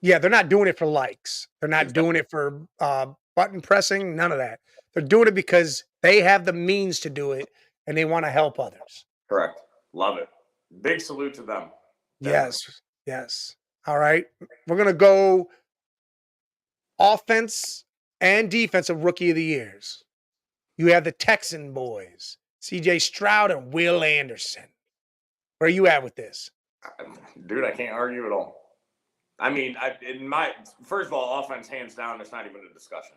Yeah, they're not doing it for likes. They're not doing it for button pressing, none of that. They're doing it because they have the means to do it and they want to help others. Correct. Love it. Big salute to them. Definitely. Yes. All right. We're going to go offense and defensive rookie of the years. You have the Texan boys, C.J. Stroud and Will Anderson. Where are you at with this? Dude, I can't argue at all. I mean, first of all, offense, hands down, it's not even a discussion.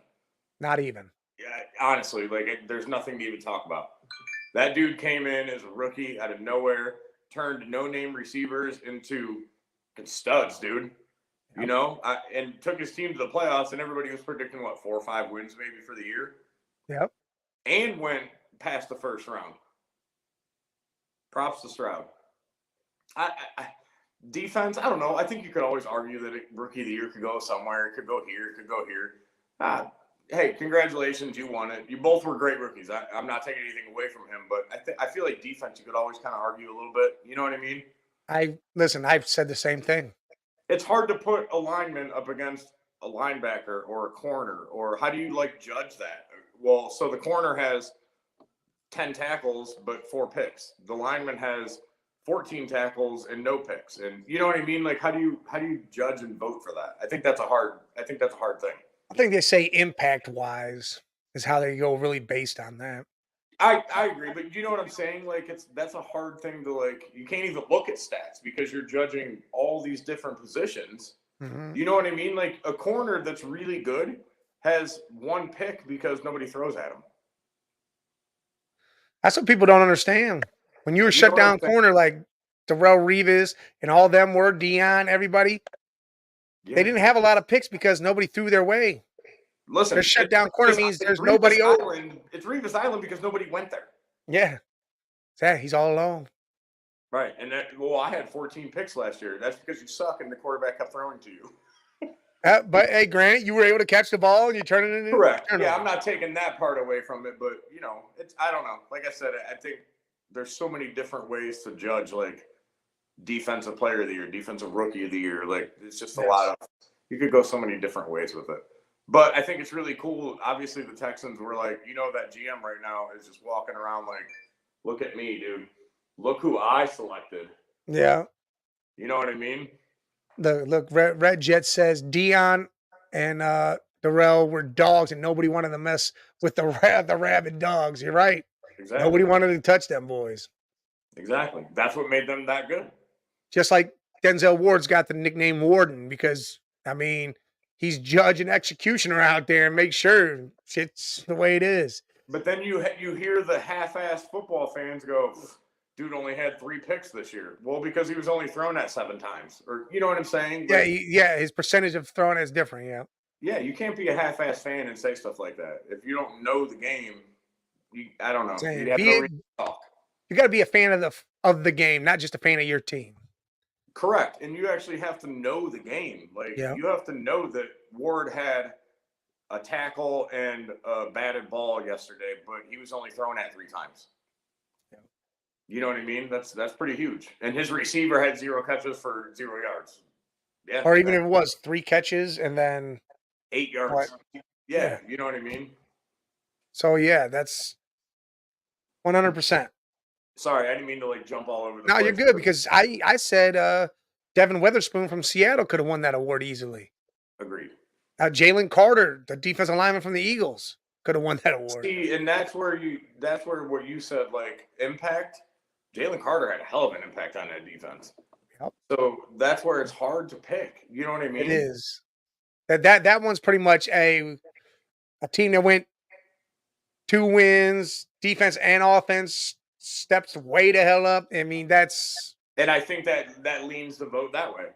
Not even. Yeah, honestly, there's nothing to even talk about. That dude came in as a rookie out of nowhere. turned no-name receivers into studs, dude. You know, and took his team to the playoffs, and everybody was predicting, 4 or 5 wins maybe for the year. Yep. And went past the first round. Props to Stroud. Defense, I don't know. I think you could always argue that Rookie of the Year could go somewhere. It could go here. It could go here. Hey, congratulations. You won it. You both were great rookies. I'm not taking anything away from him, but I feel like defense, you could always kind of argue a little bit. You know what I mean? I've said the same thing. It's hard to put a lineman up against a linebacker or a corner, or how do you judge that? Well, so the corner has 10 tackles but 4 picks. The lineman has 14 tackles and no picks. And you know what I mean? How do you judge and vote for that? I think that's a hard thing. I think they say impact wise is how they go really based on that. I agree, but you know what I'm saying? That's a hard thing to you can't even look at stats because you're judging all these different positions. Mm-hmm. You know what I mean? A corner that's really good has 1 pick because nobody throws at him. That's what people don't understand. When you were shut down corner like Darrelle Revis and all them were, Dion, everybody, they didn't have a lot of picks because nobody threw their way. Listen, their shut down corner means there's nobody open. It's Revis Island because nobody went there. Yeah. He's all alone. Right. And I had 14 picks last year. That's because you suck and the quarterback kept throwing to you. But hey, granted, you were able to catch the ball and you turn it into correct. Yeah, I'm not taking that part away from it, but I don't know. Like I said, I think there's so many different ways to judge defensive player of the year, defensive rookie of the year. It's just a lot of, you could go so many different ways with it. But I think it's really cool. Obviously, the Texans were that GM right now is just walking around look at me, dude. Look who I selected. Yeah. You know what I mean? Look, Red Jet says Dion and Darrell were dogs and nobody wanted to mess with the rabid dogs. You're right. Exactly. Nobody wanted to touch them boys. Exactly. That's what made them that good. Just like Denzel Ward's got the nickname Warden because, he's judge and executioner out there and make sure shit's the way it is. But then you hear the half-assed football fans go, dude only had 3 picks this year. Well, because he was only thrown at 7 times. Or you know what I'm saying? His percentage of throwing is different, yeah. Yeah, you can't be a half-assed fan and say stuff like that. If you don't know the game, I don't know. You have no reason to talk. You got to be a fan of the game, not just a fan of your team. Correct. And you actually have to know the game. You have to know that Ward had a tackle and a batted ball yesterday, but he was only thrown at 3 times. Yeah. You know what I mean? That's pretty huge. And his receiver had 0 catches for 0 yards. Yeah. Or even if it was 3 catches and then 8 yards. Yeah, you know what I mean? So that's 100%. Sorry, I didn't mean to jump all over the place. No, you're good because I said Devin Witherspoon from Seattle could have won that award easily. Agreed. Jalen Carter, the defensive lineman from the Eagles, could have won that award. See, and that's where what you said, impact. Jalen Carter had a hell of an impact on that defense. Yep. So that's where it's hard to pick. You know what I mean? It is. That one's pretty much a team that went 2 wins, defense and offense steps way the hell up. That's. And I think that leans the vote that way.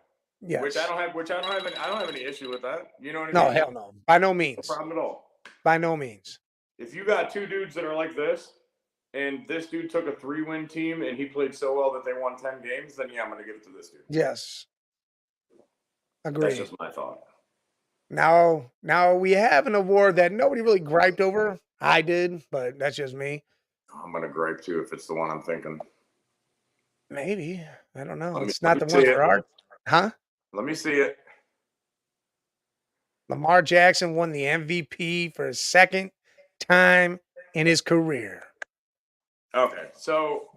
Yes. Which I don't have any issue with that. You know what I mean? No, hell no. By no means. No problem at all. By no means. If you got 2 dudes that are like this, and this dude took a 3-win team and he played so well that they won 10 games, then I'm going to give it to this dude. Yes. Agreed. That's just my thought. Now we have an award that nobody really griped over. I did, but that's just me. I'm going to gripe too if it's the one I'm thinking. Maybe. I don't know. It's not the one for art. Huh? Let me see it. Lamar Jackson won the MVP for a 2nd time in his career. Okay, so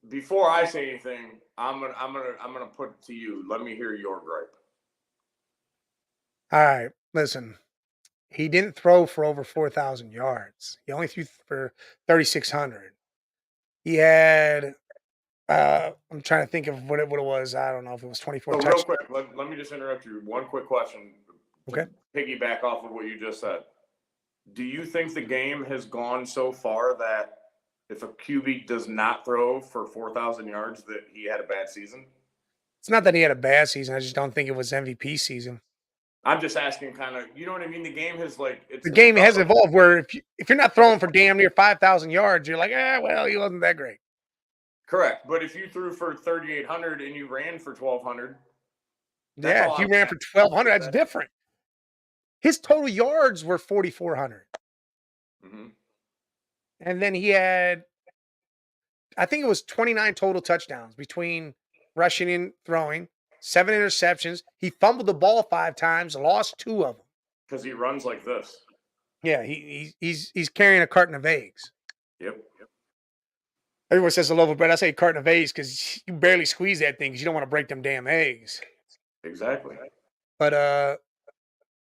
before I say anything, I'm gonna put it to you. Let me hear your gripe. All right, listen. He didn't throw for over 4,000 yards. He only threw for 3,600. He had. I'm trying to think of what it was. I don't know if it was 24 touchdowns. Real quick, let me just interrupt you. One quick question. Okay. Piggyback off of what you just said. Do you think the game has gone so far that if a QB does not throw for 4,000 yards, that he had a bad season? It's not that he had a bad season. I just don't think it was MVP season. I'm just asking, kind of, you know what I mean? The game has like it's The game has developed. evolved where if you're not throwing for damn near 5,000 yards, you're like, well, he wasn't that great. Correct, but if you threw for 3,800 and you ran for 1,200, that's Yeah, all if I'm you ran for asking. 1,200, Is that's that? different. His total yards were 4,400. Mm-hmm. And then he had, I think it was 29 total touchdowns between rushing and throwing, 7 interceptions. He fumbled the ball 5 times, lost 2 of them. Because he runs like this. Yeah, he's carrying a carton of eggs. Yep. Everyone says a loaf of bread. I say carton of eggs because you barely squeeze that thing because you don't want to break them damn eggs. Exactly. But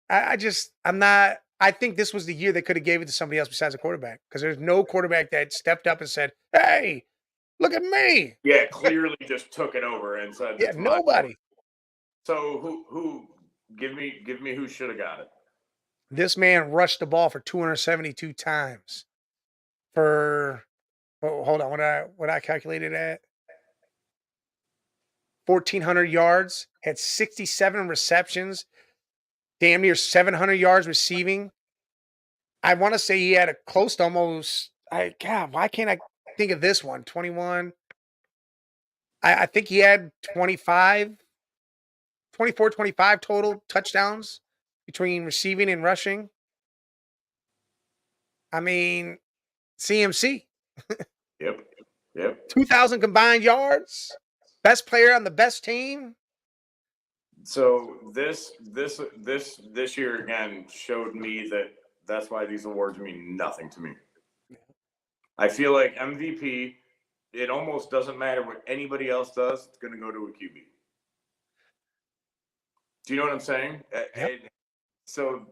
I'm not. I think this was the year they could have gave it to somebody else besides a quarterback because there's no quarterback that stepped up and said, "Hey, look at me." Yeah, clearly just took it over and said Yeah, it's my. nobody. So who give me who should have got it? This man rushed the ball for 272 times. For hold on, what I calculated at 1,400 yards, had 67 receptions, damn near 700 yards receiving. I want to say he had a close to almost. God, why can't I think of this one? 21. I think he had 25, 24, 25 total touchdowns between receiving and rushing. I mean, CMC, Yep. Yep. 2,000 combined yards, best player on the best team. So this year again showed me that that's why these awards mean nothing to me. I feel like MVP, it almost doesn't matter what anybody else does. It's going to go to a QB. Do you know what I'm saying? Yep. So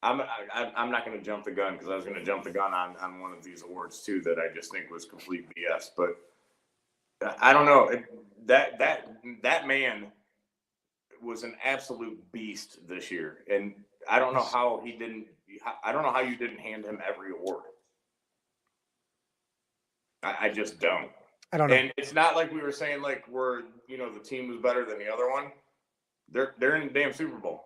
I'm not going to jump the gun because I was going to jump the gun on one of these awards too that I just think was complete BS. But I don't know. That man was an absolute beast this year, and I don't know how he didn't. I don't know how you didn't hand him every award. I just don't. I don't know. And it's not like we were saying like we're the team was better than the other one. They're in the damn Super Bowl.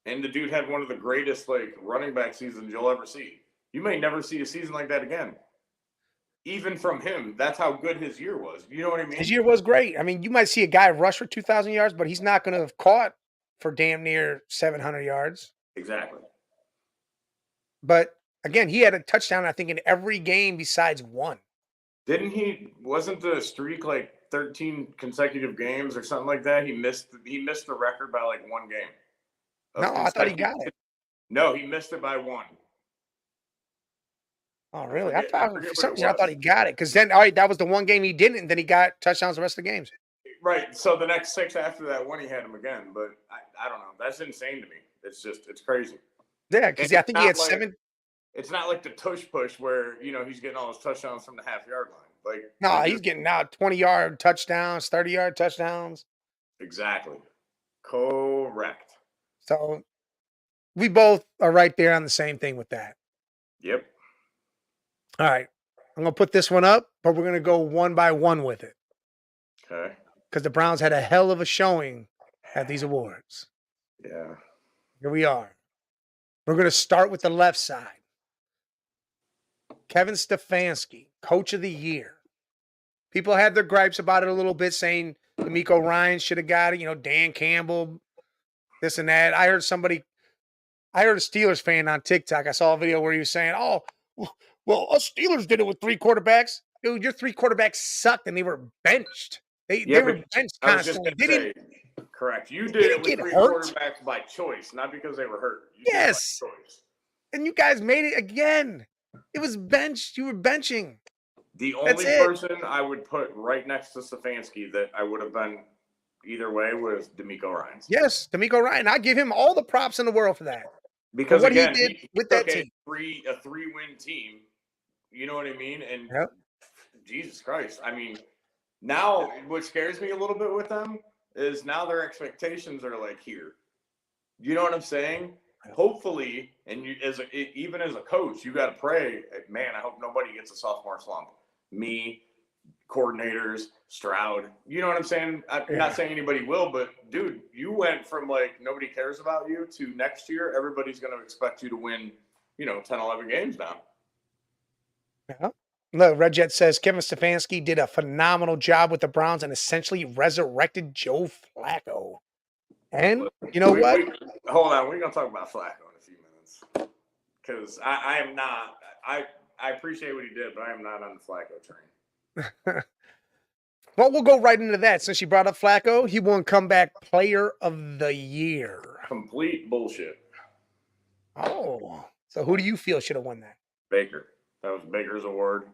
And the dude had one of the greatest like running back seasons you'll ever see. You may never see a season like that again. Even from him, that's how good his year was. You know what I mean? His year was great. I mean, you might see a guy rush for 2,000 yards, but he's not going to have caught for damn near 700 yards. Exactly. But again, he had a touchdown, I think, in every game besides one. Didn't he? Wasn't the streak like 13 consecutive games or something like that? He missed the record by like one game. No, I thought he got it. No, he missed it by one. Oh, really? I For forget some what it reason, I thought was. he got it because then, all right, that was the one game he didn't, and then he got touchdowns the rest of the games. Right. So the next 6 after that one, he had him again. But I don't know. That's insane to me. It's crazy. Yeah, because I think he had 7. It's not like the tush push where he's getting all his touchdowns from the half-yard line. Like No, he's getting now 20-yard touchdowns, 30-yard touchdowns. Exactly. Correct. So we both are right there on the same thing with that. Yep. All right. I'm going to put this one up, but we're going to go one by one with it. Okay. Because the Browns had a hell of a showing at these awards. Yeah. Here we are. We're going to start with the left side. Kevin Stefanski, Coach of the Year. People had their gripes about it a little bit, saying D'Amico Ryan should have got it. Dan Campbell, this and that. I heard a Steelers fan on TikTok. I saw a video where he was saying, "Oh, well, us Steelers did it with 3 quarterbacks." Dude, your 3 quarterbacks sucked and they were benched. They were benched constantly. Correct. You did it with 3 quarterbacks by choice, not because they were hurt. You did it by choice. And you guys made it again. It was benched. You were benching. The only person I would put right next to Stefanski that I would have been either way was D'Amico Ryan. Yes, D'Amico Ryan. I give him all the props in the world for that. Because what again, he did with that team. A 3-win team. You know what I mean? And Jesus Christ. I mean, now what scares me a little bit with them is now their expectations are like here. You know what I'm saying? hopefully, and you even as a coach, you got to pray. Man, I hope nobody gets a sophomore slump. Me, coordinators, Stroud. You know what I'm saying? I'm not saying anybody will, but dude, you went from like nobody cares about you to next year everybody's going to expect you to win, 10, 11 games now. Yeah. Look, Red Jet says Kevin Stefanski did a phenomenal job with the Browns and essentially resurrected Joe Flacco. And you know what? Hold on, we're going to talk about Flacco in a few minutes. Because I am not. I appreciate what he did, but I am not on the Flacco train. Well, we'll go right into that. Since you brought up Flacco, he won Comeback Player of the Year. Complete bullshit. Oh, so who do you feel should have won that? Baker. That was Baker's award.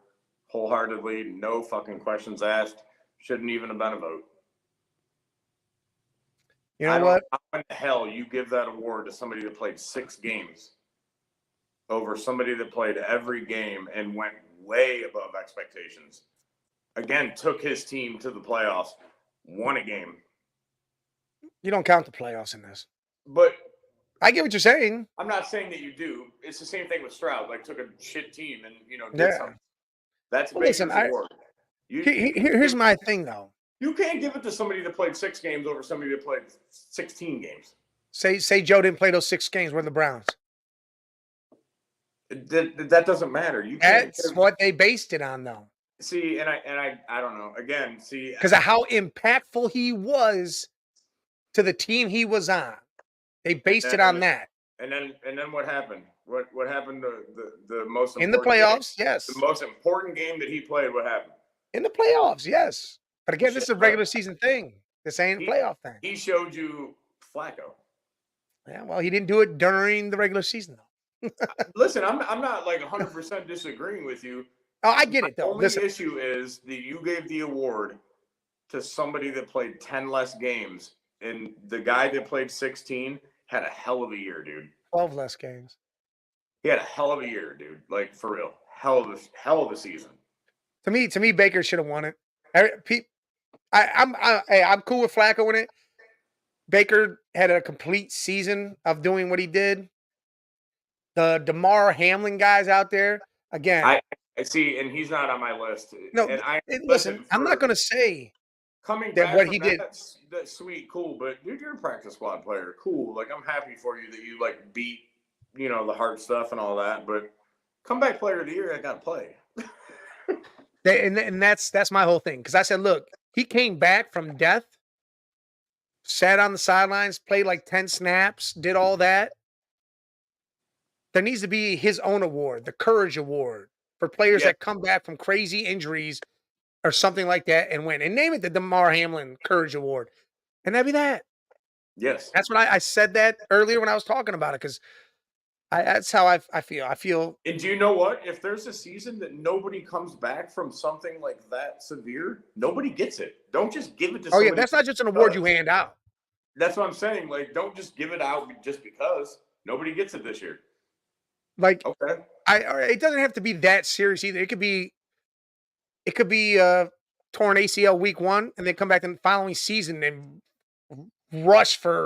Wholeheartedly, no fucking questions asked. Shouldn't even have been a vote. You know what? How in the hell you give that award to somebody that played 6 games over somebody that played every game and went way above expectations? Again, took his team to the playoffs, won a game. You don't count the playoffs in this. But I get what you're saying. I'm not saying that you do. It's the same thing with Stroud. Like, took a shit team and, did something. That's Baker's award. Here's my thing, though. You can't give it to somebody that played 6 games over somebody that played 16 games. Say Joe didn't play those 6 games. We're the Browns. That doesn't matter. That's what they based it on, though. See, and I don't know. Again, see, because of how impactful he was to the team he was on. They based it on that. And then what happened? What happened to the most important in the playoffs? Game? Yes, the most important game that he played. What happened in the playoffs? Yes, but again, this is a regular season thing. This ain't a playoff thing. He showed you Flacco. Yeah, well, he didn't do it during the regular season, though. Listen, I'm not like 100% disagreeing with you. Oh, I get it, though. The only issue is that you gave the award to somebody that played 10 less games, and the guy that played 16 had a hell of a year, dude. 12 less games. He had a hell of a year, dude. Like, for real. Hell of a season. To me, Baker should have won it. I'm cool with Flacco in it. Baker had a complete season of doing what he did. The DeMar Hamlin guys out there, again. I see, and he's not on my list. No, and listen, I'm not going to say coming that back what he did. That's sweet, cool, but dude, you're a practice squad player, cool. Like, I'm happy for you that you like beat, the hard stuff and all that. But comeback player of the year, I got to play. and that's my whole thing, because I said, look, he came back from death, sat on the sidelines, played like 10 snaps, did all that. There needs to be his own award, the Courage Award, for players that come back from crazy injuries or something like that and win. And name it the DeMar Hamlin Courage Award. And that'd be that. Yes. That's what I said that earlier when I was talking about it, because that's how I feel. And do you know what? If there's a season that nobody comes back from something like that severe, nobody gets it. Don't just give it to somebody. Oh, yeah, that's not just an award you hand out. That's what I'm saying. Like, don't just give it out just because. Nobody gets it this year. Like, okay, it doesn't have to be that serious either. It could be torn ACL week 1, and then come back in the following season and rush for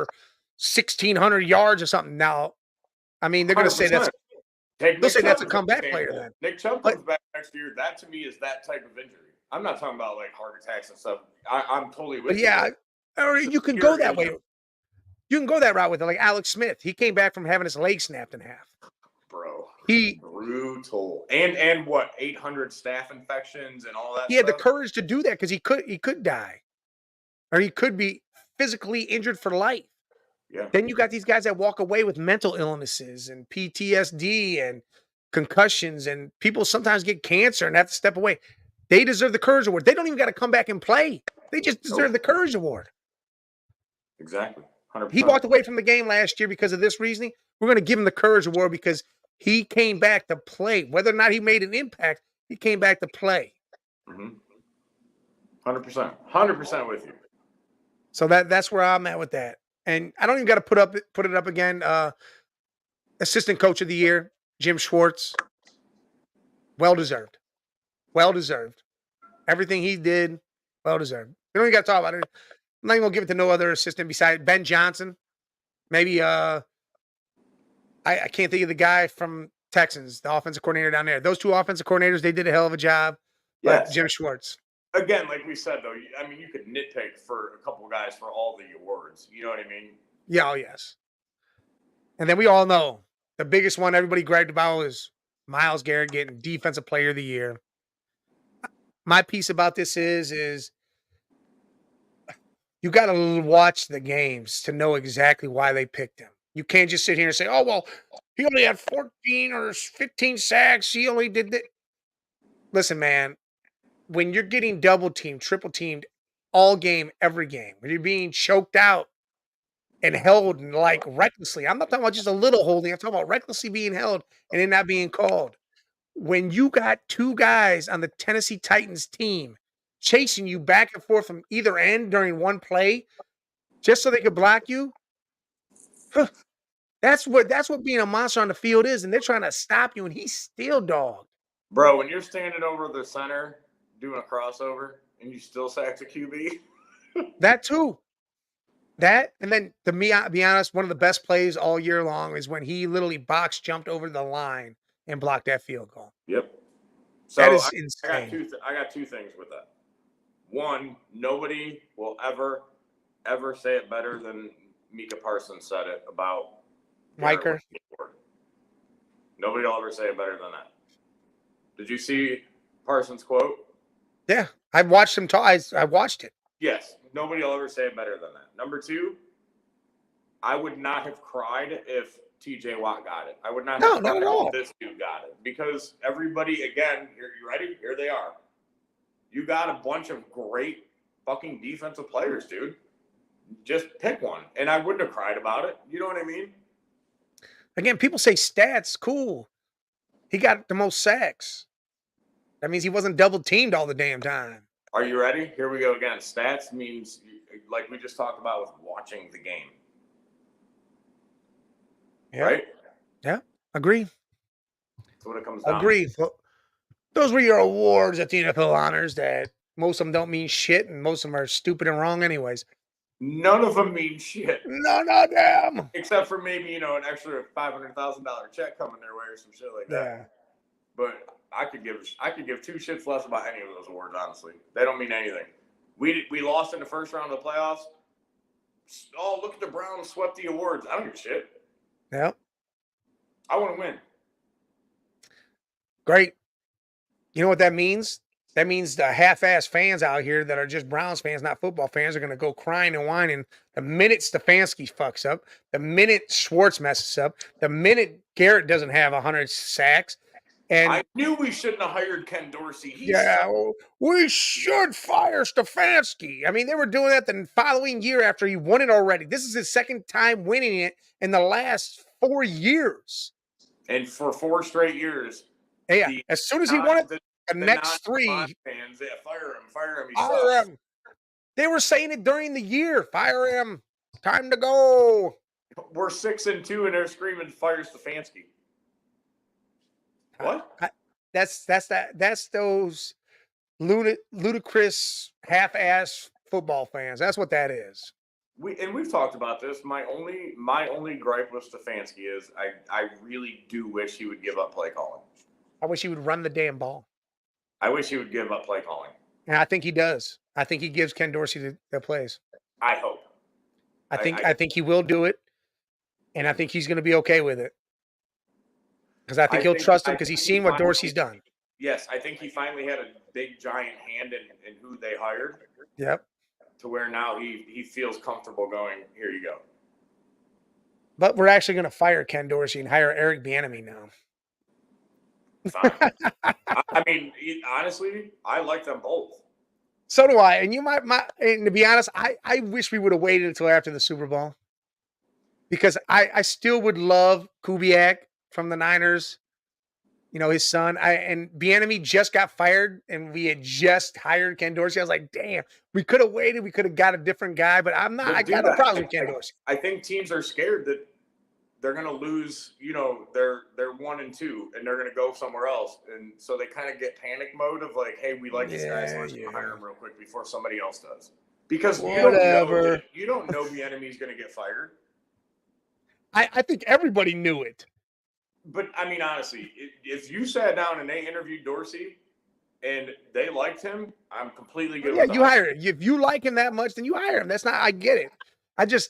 1,600 yards or something. Now, I mean, they're going to say that's a comeback player. Then Nick Chubb comes back next year. That to me is that type of injury. I'm not talking about like heart attacks and stuff. I'm totally with you. Yeah, or you can go that way. You can go that route with it, like Alex Smith. He came back from having his leg snapped in half. Bro, brutal. And what, 800 staph infections and all that. He had the courage to do that because he could die, or he could be physically injured for life. Yeah. Then you got these guys that walk away with mental illnesses and PTSD and concussions, and people sometimes get cancer and have to step away. They deserve the Courage Award. They don't even got to come back and play. They just deserve the Courage Award. Exactly. 100%. He walked away from the game last year because of this reasoning. We're going to give him the Courage Award because he came back to play. Whether or not he made an impact, he came back to play. 100%. 100% with you. So that's where I'm at with that. And I don't even got to put it up again. Assistant Coach of the Year, Jim Schwartz. Well deserved. Well deserved. Everything he did, well deserved. We don't even got to talk about it. I'm not even going to give it to no other assistant besides Ben Johnson. Maybe I can't think of the guy from Texans, the offensive coordinator down there. Those two offensive coordinators, they did a hell of a job. But Yes. Jim Schwartz. Again, like we said, though, I mean, you could nitpick for a couple guys for all the awards. You know what I mean? Yeah, oh yes. And then we all know the biggest one everybody bragged about is Myles Garrett getting Defensive Player of the Year. My piece about this is you got to watch the games to know exactly why they picked him. You can't just sit here and say, "Oh well, he only had 14 or 15 sacks. He only did that." Listen, man, when you're getting double teamed, triple teamed all game, every game, when you're being choked out and held like recklessly, I'm not talking about just a little holding. I'm talking about recklessly being held and it not being called. When you got two guys on the Tennessee Titans team chasing you back and forth from either end during one play just so they could block you, huh, that's what being a monster on the field is, and they're trying to stop you, and he's still dogged. Bro, when you're standing over the center doing a crossover and you still sack the QB, That too. That and then to me, I'll be honest, one of the best plays all year long is when he literally box jumped over the line and blocked that field goal. yep. That So is I got insane. I got two things with that. One, nobody will ever say it better than Mika Parsons said it about Garrett Riker. winning the award. Nobody will ever say it better than that. Did you see Parsons' quote? Yeah. I've watched him talk. I watched it. Yes. Nobody will ever say it better than that. Number two, I would not have cried if TJ Watt got it. I would not have No, not cried at if all. this dude got it. Because everybody, again, you ready? Here they are. You got a bunch of great fucking defensive players, dude. Just pick one. And I wouldn't have cried about it. You know what I mean? Again, people say stats, cool. He got the most sacks. That means he wasn't double teamed all the damn time. Are you ready? Here we go again. Stats means, like we just talked about with watching the game. Yeah. Right? Yeah. Agree. That's what it comes down to. Agree. Those were your awards at the NFL honors that most of them don't mean shit and most of them are stupid and wrong anyways. None of them mean shit. None of them. Except for maybe, an extra $500,000 check coming their way or some shit like that. Yeah. But I could give two shits less about any of those awards, honestly. They don't mean anything. We lost in the first round of the playoffs. Oh, look at the Browns swept the awards. I don't give a shit. Yeah. I want to win. Great. You know what that means? That means the half-ass fans out here that are just Browns fans, not football fans, are going to go crying and whining the minute Stefanski fucks up, the minute Schwartz messes up, the minute Garrett doesn't have 100 sacks. And I knew we shouldn't have hired Ken Dorsey. We should fire Stefanski. I mean, they were doing that the following year after he won it already. This is his second time winning it in the last 4 years. And for 4 straight years. Yeah, as soon as he won it, the next 3 fans, yeah, fire him. He fire sucks. him. They were saying it during the year. Fire him. Time to go. We're 6-2, and they're screaming, "Fire Stefanski." What? That's those ludicrous half-ass football fans. That's what that is. We've talked about this. My only gripe with Stefanski is I really do wish he would give up play calling. I wish he would run the damn ball. I wish he would give up play calling. And I think he does. I think he gives Ken Dorsey the plays. I hope. I think he will do it, and I think he's going to be okay with it. Because I think he'll trust him because he's seen what Dorsey's done. Yes, I think he finally had a big, giant hand in who they hired. Yep. To where now he feels comfortable going, here you go. But we're actually going to fire Ken Dorsey and hire Eric Bieniemy now. Fine. I mean, honestly, I like them both. So do I. And and to be honest, I wish we would have waited until after the Super Bowl. Because I still would love Kubiak from the Niners, his son. And Bieniemy just got fired, and we had just hired Ken Dorsey. I was like, damn, we could have waited. We could have got a different guy, but I got no problem with Ken Dorsey. I think teams are scared that they're going to lose, they're 1-2, and they're going to go somewhere else. And so they kind of get panic mode of like, hey, we like this guy, so let's hire him real quick before somebody else does. Because you don't know Bieniemy's going to get fired. I think everybody knew it. But I mean, honestly, if you sat down and they interviewed Dorsey and they liked him, I'm completely good Yeah, with you that. hire him. If you like him that much, then you hire him. That's not. I get it.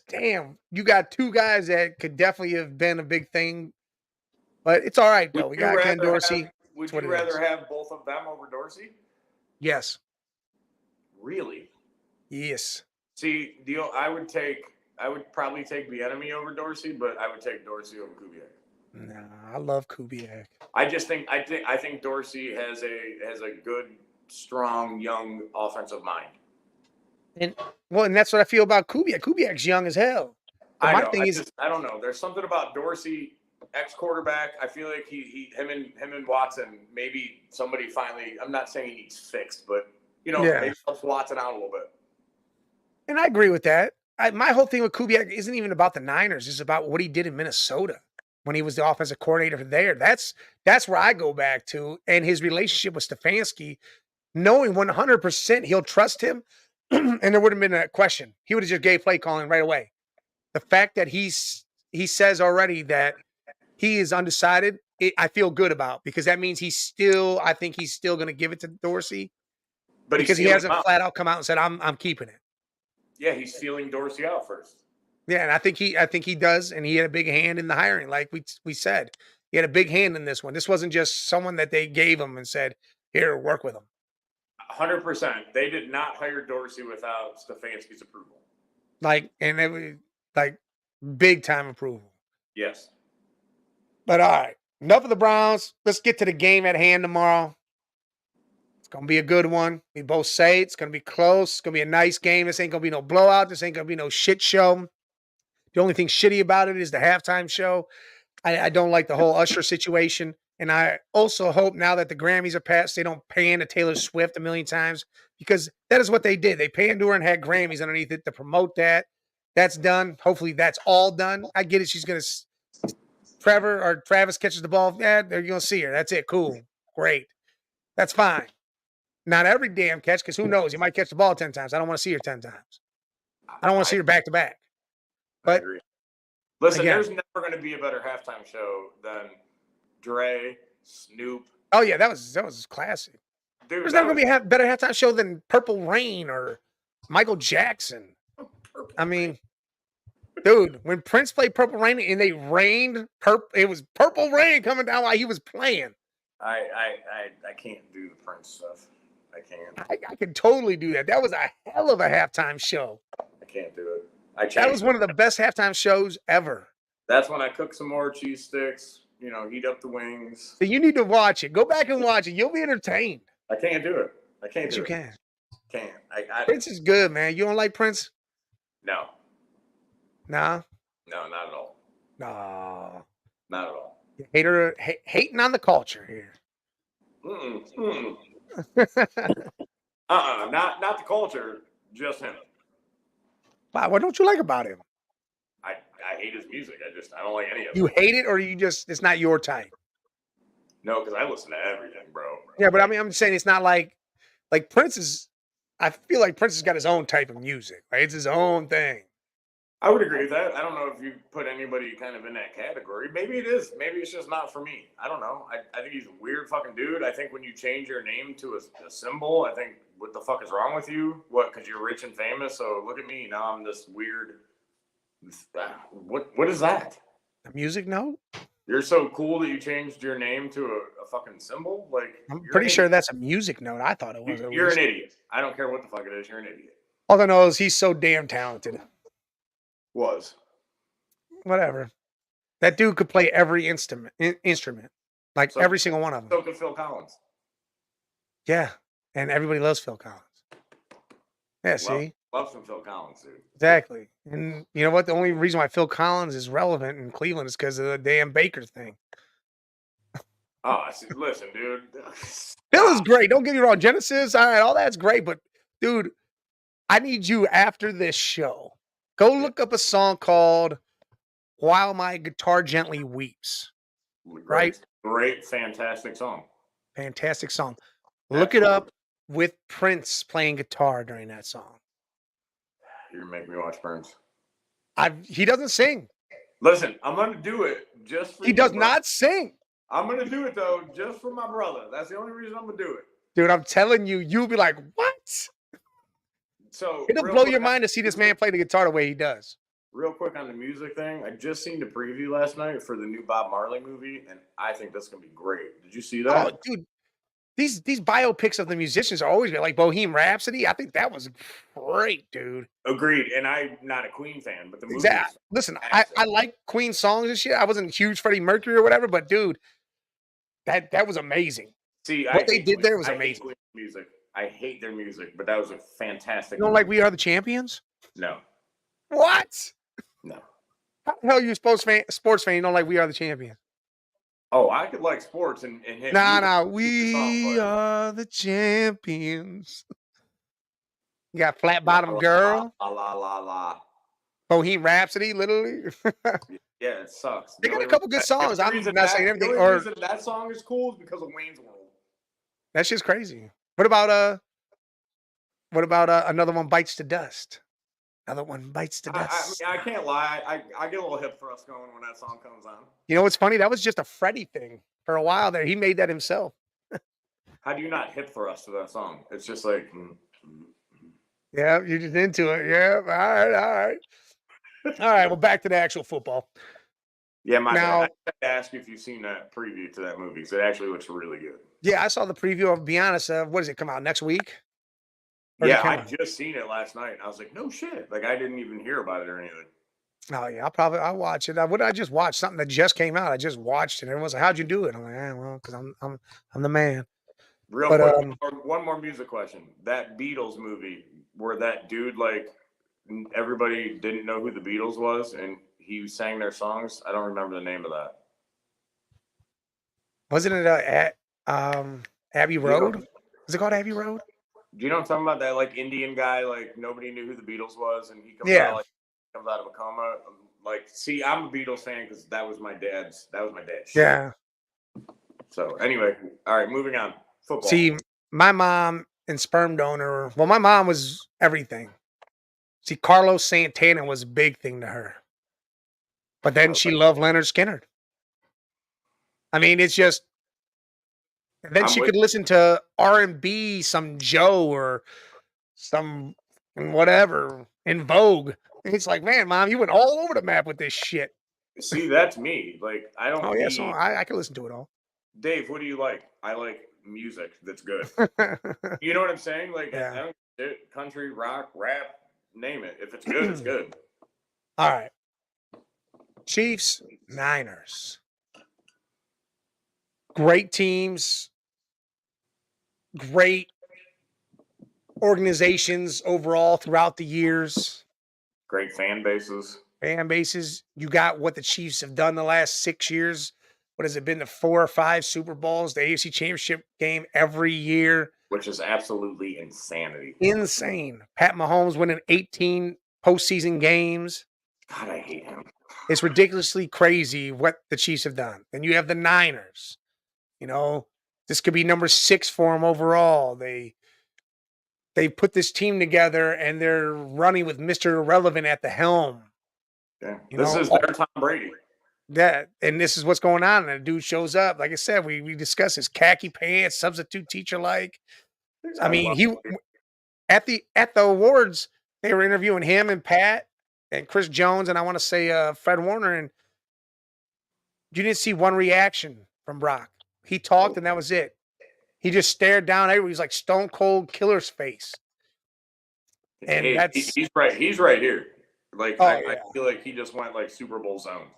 Damn, you got two guys that could definitely have been a big thing, but it's all right Would though. We you got Ken rather have? Dorsey. That's Would what you it rather is. have both of them over Dorsey? Yes. Really? Yes. See, I would take. I would probably take the enemy over Dorsey, but I would take Dorsey over Kubiak. Nah, I love Kubiak. I think Dorsey has a good, strong, young offensive mind. And that's what I feel about Kubiak. Kubiak's young as hell. But I my know. thing is, I don't know. There's something about Dorsey, ex quarterback. I feel like him and Watson. Maybe somebody finally. I'm not saying he needs fixed, but yeah, maybe helps Watson out a little bit. and I agree with that. My whole thing with Kubiak isn't even about the Niners. It's about what he did in Minnesota when he was the offensive coordinator there. That's where I go back to, and his relationship with Stefanski, knowing 100% he'll trust him, and there wouldn't have been a question. He would have just gave play calling right away. The fact that he says already that he is undecided, I feel good about, because that means I think he's still going to give it to Dorsey, But because he hasn't flat out come out and said I'm keeping it. Yeah, he's feeling Dorsey out first. Yeah, and I think he does, and he had a big hand in the hiring, like we said. He had a big hand in this one. This wasn't just someone that they gave him and said, "Here, work with him." 100%. They did not hire Dorsey without Stefanski's approval. And it was big time approval. Yes. But all right, enough of the Browns. Let's get to the game at hand tomorrow. It's gonna be a good one. We both say it's gonna be close. It's gonna be a nice game. This ain't gonna be no blowout. This ain't gonna be no shit show. The only thing shitty about it is the halftime show. I don't like the whole Usher situation. And I also hope now that the Grammys are passed, they don't pan to Taylor Swift a million times, because that is what they did. They panned to her and had Grammys underneath it to promote that. That's done. Hopefully that's all done. I get it. She's going to Travis catches the ball. Yeah, they're going to see her. That's it. Cool. Great. That's fine. Not every damn catch, because who knows? You might catch the ball 10 times. I don't want to see her 10 times. I don't want to see her back to back. But I agree. Listen, again, there's never going to be a better halftime show than Dre, Snoop. Oh yeah, that was classic. Dude, there's never going to be a better halftime show than Purple Rain or Michael Jackson. I mean, dude, when Prince played Purple Rain and they rained, it was Purple Rain coming down while he was playing. I can't do the Prince stuff. I can't. I could totally do that. That was a hell of a halftime show. I can't do it. That was one of the best halftime shows ever. That's when I cook some more cheese sticks, heat up the wings. So you need to watch it. Go back and watch it. You'll be entertained. I can't do it. I can't do it. You can. Can't. Prince is good, man. You don't like Prince? No. Nah? No, not at all. Nah. Not at all. Hating on the culture here. Not the culture, just him. Wow, what don't you like about him? I hate his music. I don't like any of it. You hate it, or it's not your type? No, because I listen to everything, bro. Yeah, but I mean, I'm saying it's not like Prince is. I feel like Prince has got his own type of music. Right? It's his own thing. I would agree with that. I don't know if you put anybody kind of in that category. Maybe it is. Maybe it's just not for me. I don't know. I think he's a weird fucking dude. I think when you change your name to a symbol, I think, what the fuck is wrong with you? What? Because you're rich and famous. So look at me. Now I'm this weird. What is that? A music note? You're so cool that you changed your name to a fucking symbol? Like, I'm pretty sure that's a music note. I thought it was. You're an idiot. I don't care what the fuck it is. You're an idiot. All I know is he's so damn talented. Was. Whatever. That dude could play every instrument. Like every single one of them. So could Phil Collins. Yeah. And everybody loves Phil Collins. Yeah, see? Love some Phil Collins, dude. Exactly. And you know what? The only reason why Phil Collins is relevant in Cleveland is because of the damn Baker thing. Oh, listen, dude. Phil is great. Don't get me wrong. Genesis, all right, all that's great. But, dude, I need you after this show. Go look up a song called While My Guitar Gently Weeps. Right? Great, fantastic song. Fantastic song. Look it up with Prince playing guitar during that song. You're going to make me watch Prince. He doesn't sing. Listen, I'm going to do it, just for He you, does bro. not sing. I'm gonna do it though, just for my brother. That's the only reason I'm gonna do it. Dude, I'm telling you, you'll be like, what? So It'll blow your mind to see this man play the guitar the way he does. real quick on the music thing, I just seen the preview last night for the new Bob Marley movie, and I think that's gonna be great. Did you see Oh, that? dude, these biopics of the musicians are always great, like Bohemian Rhapsody. I think that was great, dude. Agreed. And I'm not a Queen fan, but the movie Exactly. is Listen, fantastic. I like Queen songs and shit. I wasn't a huge Freddie Mercury or whatever, but dude, that was amazing. See, I What they hate did Queen. there was I hate amazing. Queen music. I hate their music, but that was a fantastic You don't like movie. We Are the Champions? No, What? no. How the hell are you a sports fan? You don't like We Are the Champions? Oh, I could like sports and hit Nah, music. nah. The song, We but are the champions. You got Flat la Bottom la la Girl, la la la la. Bohemian Rhapsody, literally. Yeah, it sucks. They got a couple good songs. I'm not saying The everything, only or reason that song is cool is because of Wayne's World. that's just crazy. What about Another One Bites the Dust? Another One Bites the Dust. I can't lie. I get a little hip thrust going when that song comes on. You know what's funny? That was just a Freddie thing for a while there. He made that himself. How do you not hip thrust to that song? It's just like. Yeah, you're just into it. Yeah, all right, all right. All right, well, back to the actual football. Yeah, my bad. I Now, had to ask you if you've seen that preview to that movie because it actually looks really good. yeah, I saw the preview of Be Honest. What does it come out next week? Or did it Yeah, come I out? just seen it last night. And I was like, no shit. Like I didn't even hear about it or anything. Oh yeah, I'll watch it. What did I just watch? Something that just came out. I just watched it. Everyone's like, "How'd you do it?" I'm like, well, because I'm the man. Real But quick, one more music question. That Beatles movie where that dude like everybody didn't know who the Beatles was and he sang their songs. I don't remember the name of that. wasn't it at Abbey Do you know? Road? Is it called Abbey Road? Do you know what I'm talking about? That like Indian guy, like nobody knew who the Beatles was, and he Yeah. comes out of a coma. Like, see, I'm a Beatles fan because that was my dad's. That was my dad's. Shit. Yeah. So anyway, all right, moving on. Football. See, my mom and sperm donor. Well, my mom was everything. See, Carlos Santana was a big thing to her. But then she loved Leonard Skinner. I mean, it's just. And then I'm she with. could listen to R&B, some Joe or some whatever in Vogue. And it's like, man, mom, you went all over the map with this shit. See, that's me. Like, I don't Oh yeah, so need. I can listen to it all. Dave, what do you like? I like music that's good. You know what I'm saying? Like, Yeah. I don't country, rock, rap, name it. If it's good, it's good. All right. Chiefs, Niners. Great teams, great organizations overall throughout the years. Great fan bases. Fan bases. You got what the Chiefs have done the last 6 years. What has it been? The 4 or 5 Super Bowls, the AFC Championship game every year. Which is absolutely insanity. Insane. Pat Mahomes winning 18 postseason games. God, I hate him. It's ridiculously crazy what the Chiefs have done. Then you have the Niners. You know, this could be number 6 for them overall. They put this team together and they're running with Mr. Irrelevant at the helm. Yeah. You This know, is their Tom Brady. and this is what's going on. And the dude shows up. Like I said, we discussed his khaki pants, substitute teacher like. I mean, he at the awards, they were interviewing him and Pat and Chris Jones, and I want to say Fred Warner, and you didn't see one reaction from Brock. He talked, and that was it. He just stared down everybody. He's like Stone Cold Killer's face. And he's right. He's right here. Like I feel like he just went like Super Bowl zone.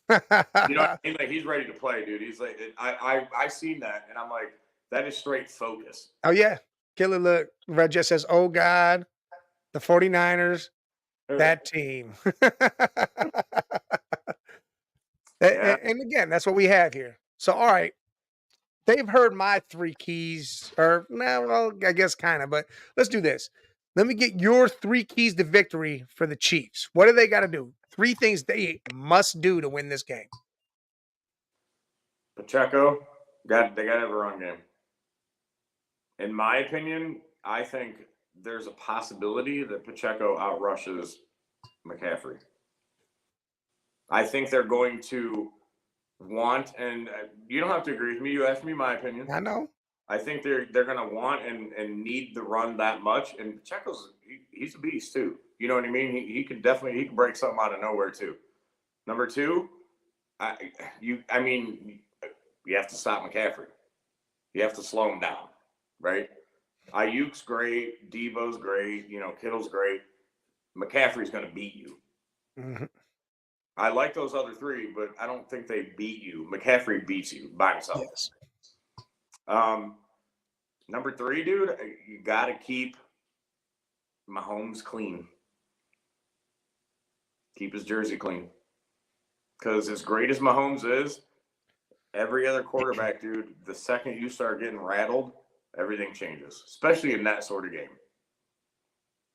You know what I mean? Like he's ready to play, dude. He's like I seen that, and I'm like, that is straight focus. Oh yeah, killer look. Red just says, "Oh God, the 49ers, that team." And again, that's what we have here. So, all right, they've heard my 3 keys, or no, well, I guess kind of, but let's do this. Let me get your 3 keys to victory for the Chiefs. What do they got to do? 3 things they must do to win this game. Pacheco, they got to have a run game. In my opinion, I think there's a possibility that Pacheco outrushes McCaffrey. I think they're going to want, and you don't have to agree with me. You asked me my opinion. I know. I think they're going to want and need the run that much. And Pacheco's he's a beast too. You know what I mean? He can definitely he can break something out of nowhere too. Number two, I mean you have to stop McCaffrey. You have to slow him down, right? Ayuk's great, Debo's great, Kittle's great. McCaffrey's going to beat you. Mhm. I like those other three, but I don't think they beat you. McCaffrey beats you by himself. Yes. Number three, dude, you got to keep Mahomes clean. Keep his jersey clean. Because as great as Mahomes is, every other quarterback, dude, the second you start getting rattled, everything changes, especially in that sort of game.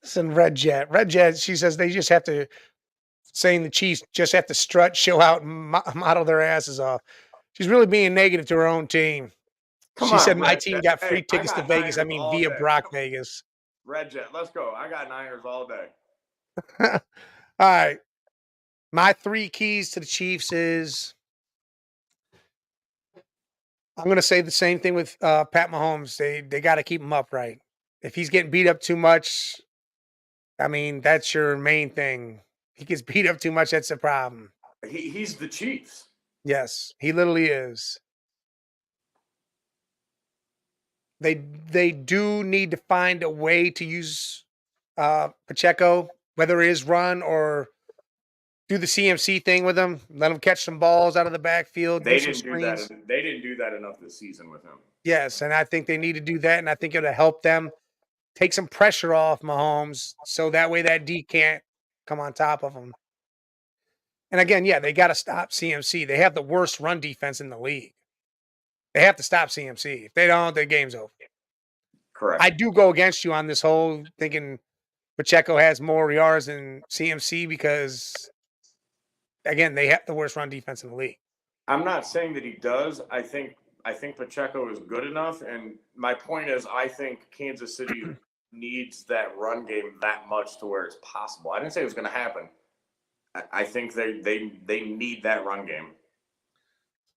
Listen, Red Jet, she says they just have to, saying the Chiefs just have to strut, show out, and model their asses off. She's really being negative to her own team. Come She on, said my Red team Jet. got Hey, free I tickets to got Vegas. I Niners mean, all via day. Brock Vegas. Red Jet, let's go. I got Niners all day. All right. My 3 keys to the Chiefs is I'm going to say the same thing with Pat Mahomes. They got to keep him upright. If he's getting beat up too much, I mean, that's your main thing. He gets beat up too much, that's a problem. He's the Chiefs. Yes, he literally is. They do need to find a way to use Pacheco, whether it is run or do the CMC thing with him. Let him catch some balls out of the backfield, do They some didn't do that. screens. They didn't do that enough this season with him. Yes, and I think they need to do that, and I think it'll help them take some pressure off Mahomes, so that way that D can't come on top of him. And again, yeah, they got to stop CMC. They have the worst run defense in the league. They have to stop CMC. If they don't, the game's over. Correct. I do go against you on this whole thinking Pacheco has more yards than CMC because, again, they have the worst run defense in the league. I'm not saying that he does. I think Pacheco is good enough, and my point is, I think Kansas City needs that run game that much to where it's possible. I didn't say it was going to happen. I think they need that run game.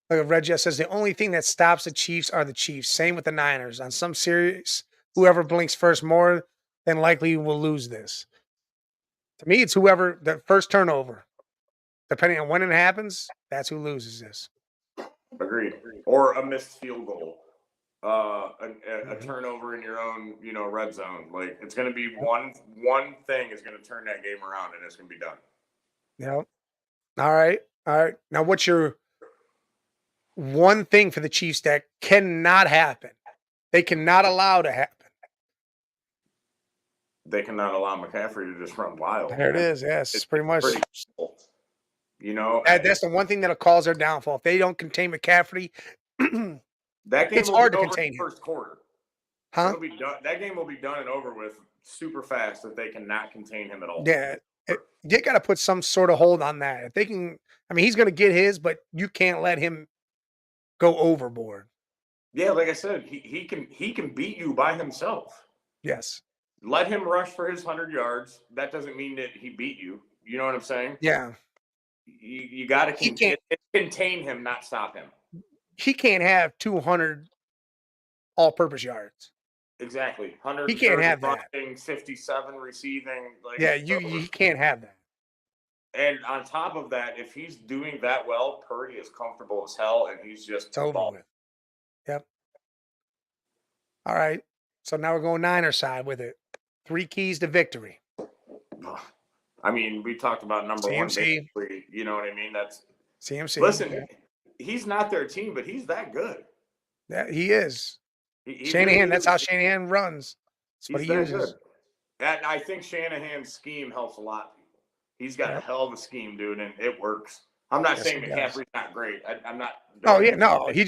Like Red Jet says, the only thing that stops the Chiefs are the Chiefs. Same with the Niners. On some series, whoever blinks first more than likely will lose this. To me, it's whoever the first turnover. Depending on when it happens, that's who loses this. Agreed. Or a missed field goal, a turnover in your own, red zone. Like it's going to be one thing is going to turn that game around, and it's going to be done. Yep. All right. Now, what's your one thing for the Chiefs that cannot happen? They cannot allow to happen. They cannot allow McCaffrey to just run wild. There it is. Yes, it's pretty much. Simple. That's the one thing that'll cause their downfall. If they don't contain McCaffrey, that game it's will hard be to over contain in the him. first quarter. Huh? It'll be done. That game will be done and over with super fast if they cannot contain him at all. Yeah. They got to put some sort of hold on that. If they can, I mean, he's going to get his, but you can't let him go overboard. Yeah, like I said, he can beat you by himself. Yes. Let him rush for his 100 yards. That doesn't mean that he beat you. You know what I'm saying? Yeah. You got to contain him, not stop him. He can't have 200 all-purpose yards. Exactly. 100 he can't have that. Rushing, 57 receiving. Yeah, he can't have that. And on top of that, if he's doing that well, Purdy is comfortable as hell, and he's just it's over with. Yep. All right. So now we're going Niners side with it. 3 keys to victory. I mean, we talked about number CMC. 1. You know what I mean? That's CMC. Listen, he's not their team, but he's that good. Yeah, he is. He Shanahan, really that's is. how Shanahan runs. That's what he uses. Good. And I think Shanahan's scheme helps a lot. He's got a hell of a scheme, dude, and it works. I'm not saying McCaffrey's not great. I'm not. Oh, yeah, no. He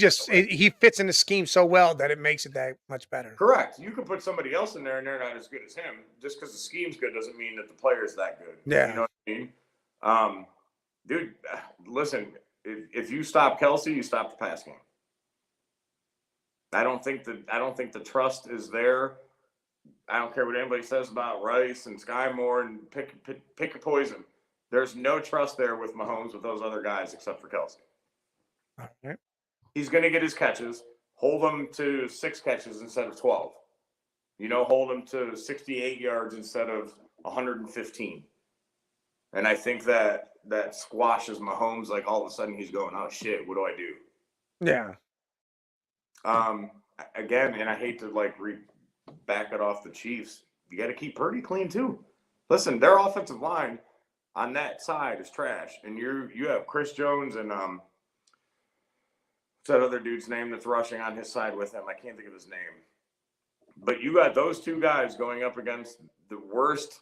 fits in the scheme so well that it makes it that much better. Correct. You could put somebody else in there, and they're not as good as him. Just because the scheme's good doesn't mean that the player's that good. Yeah. You know what I mean? Dude, listen, if you stop Kelsey, you stop the pass game. I don't think the trust is there. I don't care what anybody says about Rice and Sky Moore and pick a poison. There's no trust there with Mahomes with those other guys except for Kelsey. All right. He's going to get his catches, hold them to 6 catches instead of 12. Hold him to 68 yards instead of 115. And I think that squashes Mahomes. Like, all of a sudden he's going, oh, shit, what do I do? Yeah. Again, and I hate to, back it off the Chiefs. You got to keep Purdy clean, too. Listen, their offensive line on that side is trash. And you have Chris Jones and what's that other dude's name that's rushing on his side with him? I can't think of his name. But you got those two guys going up against the worst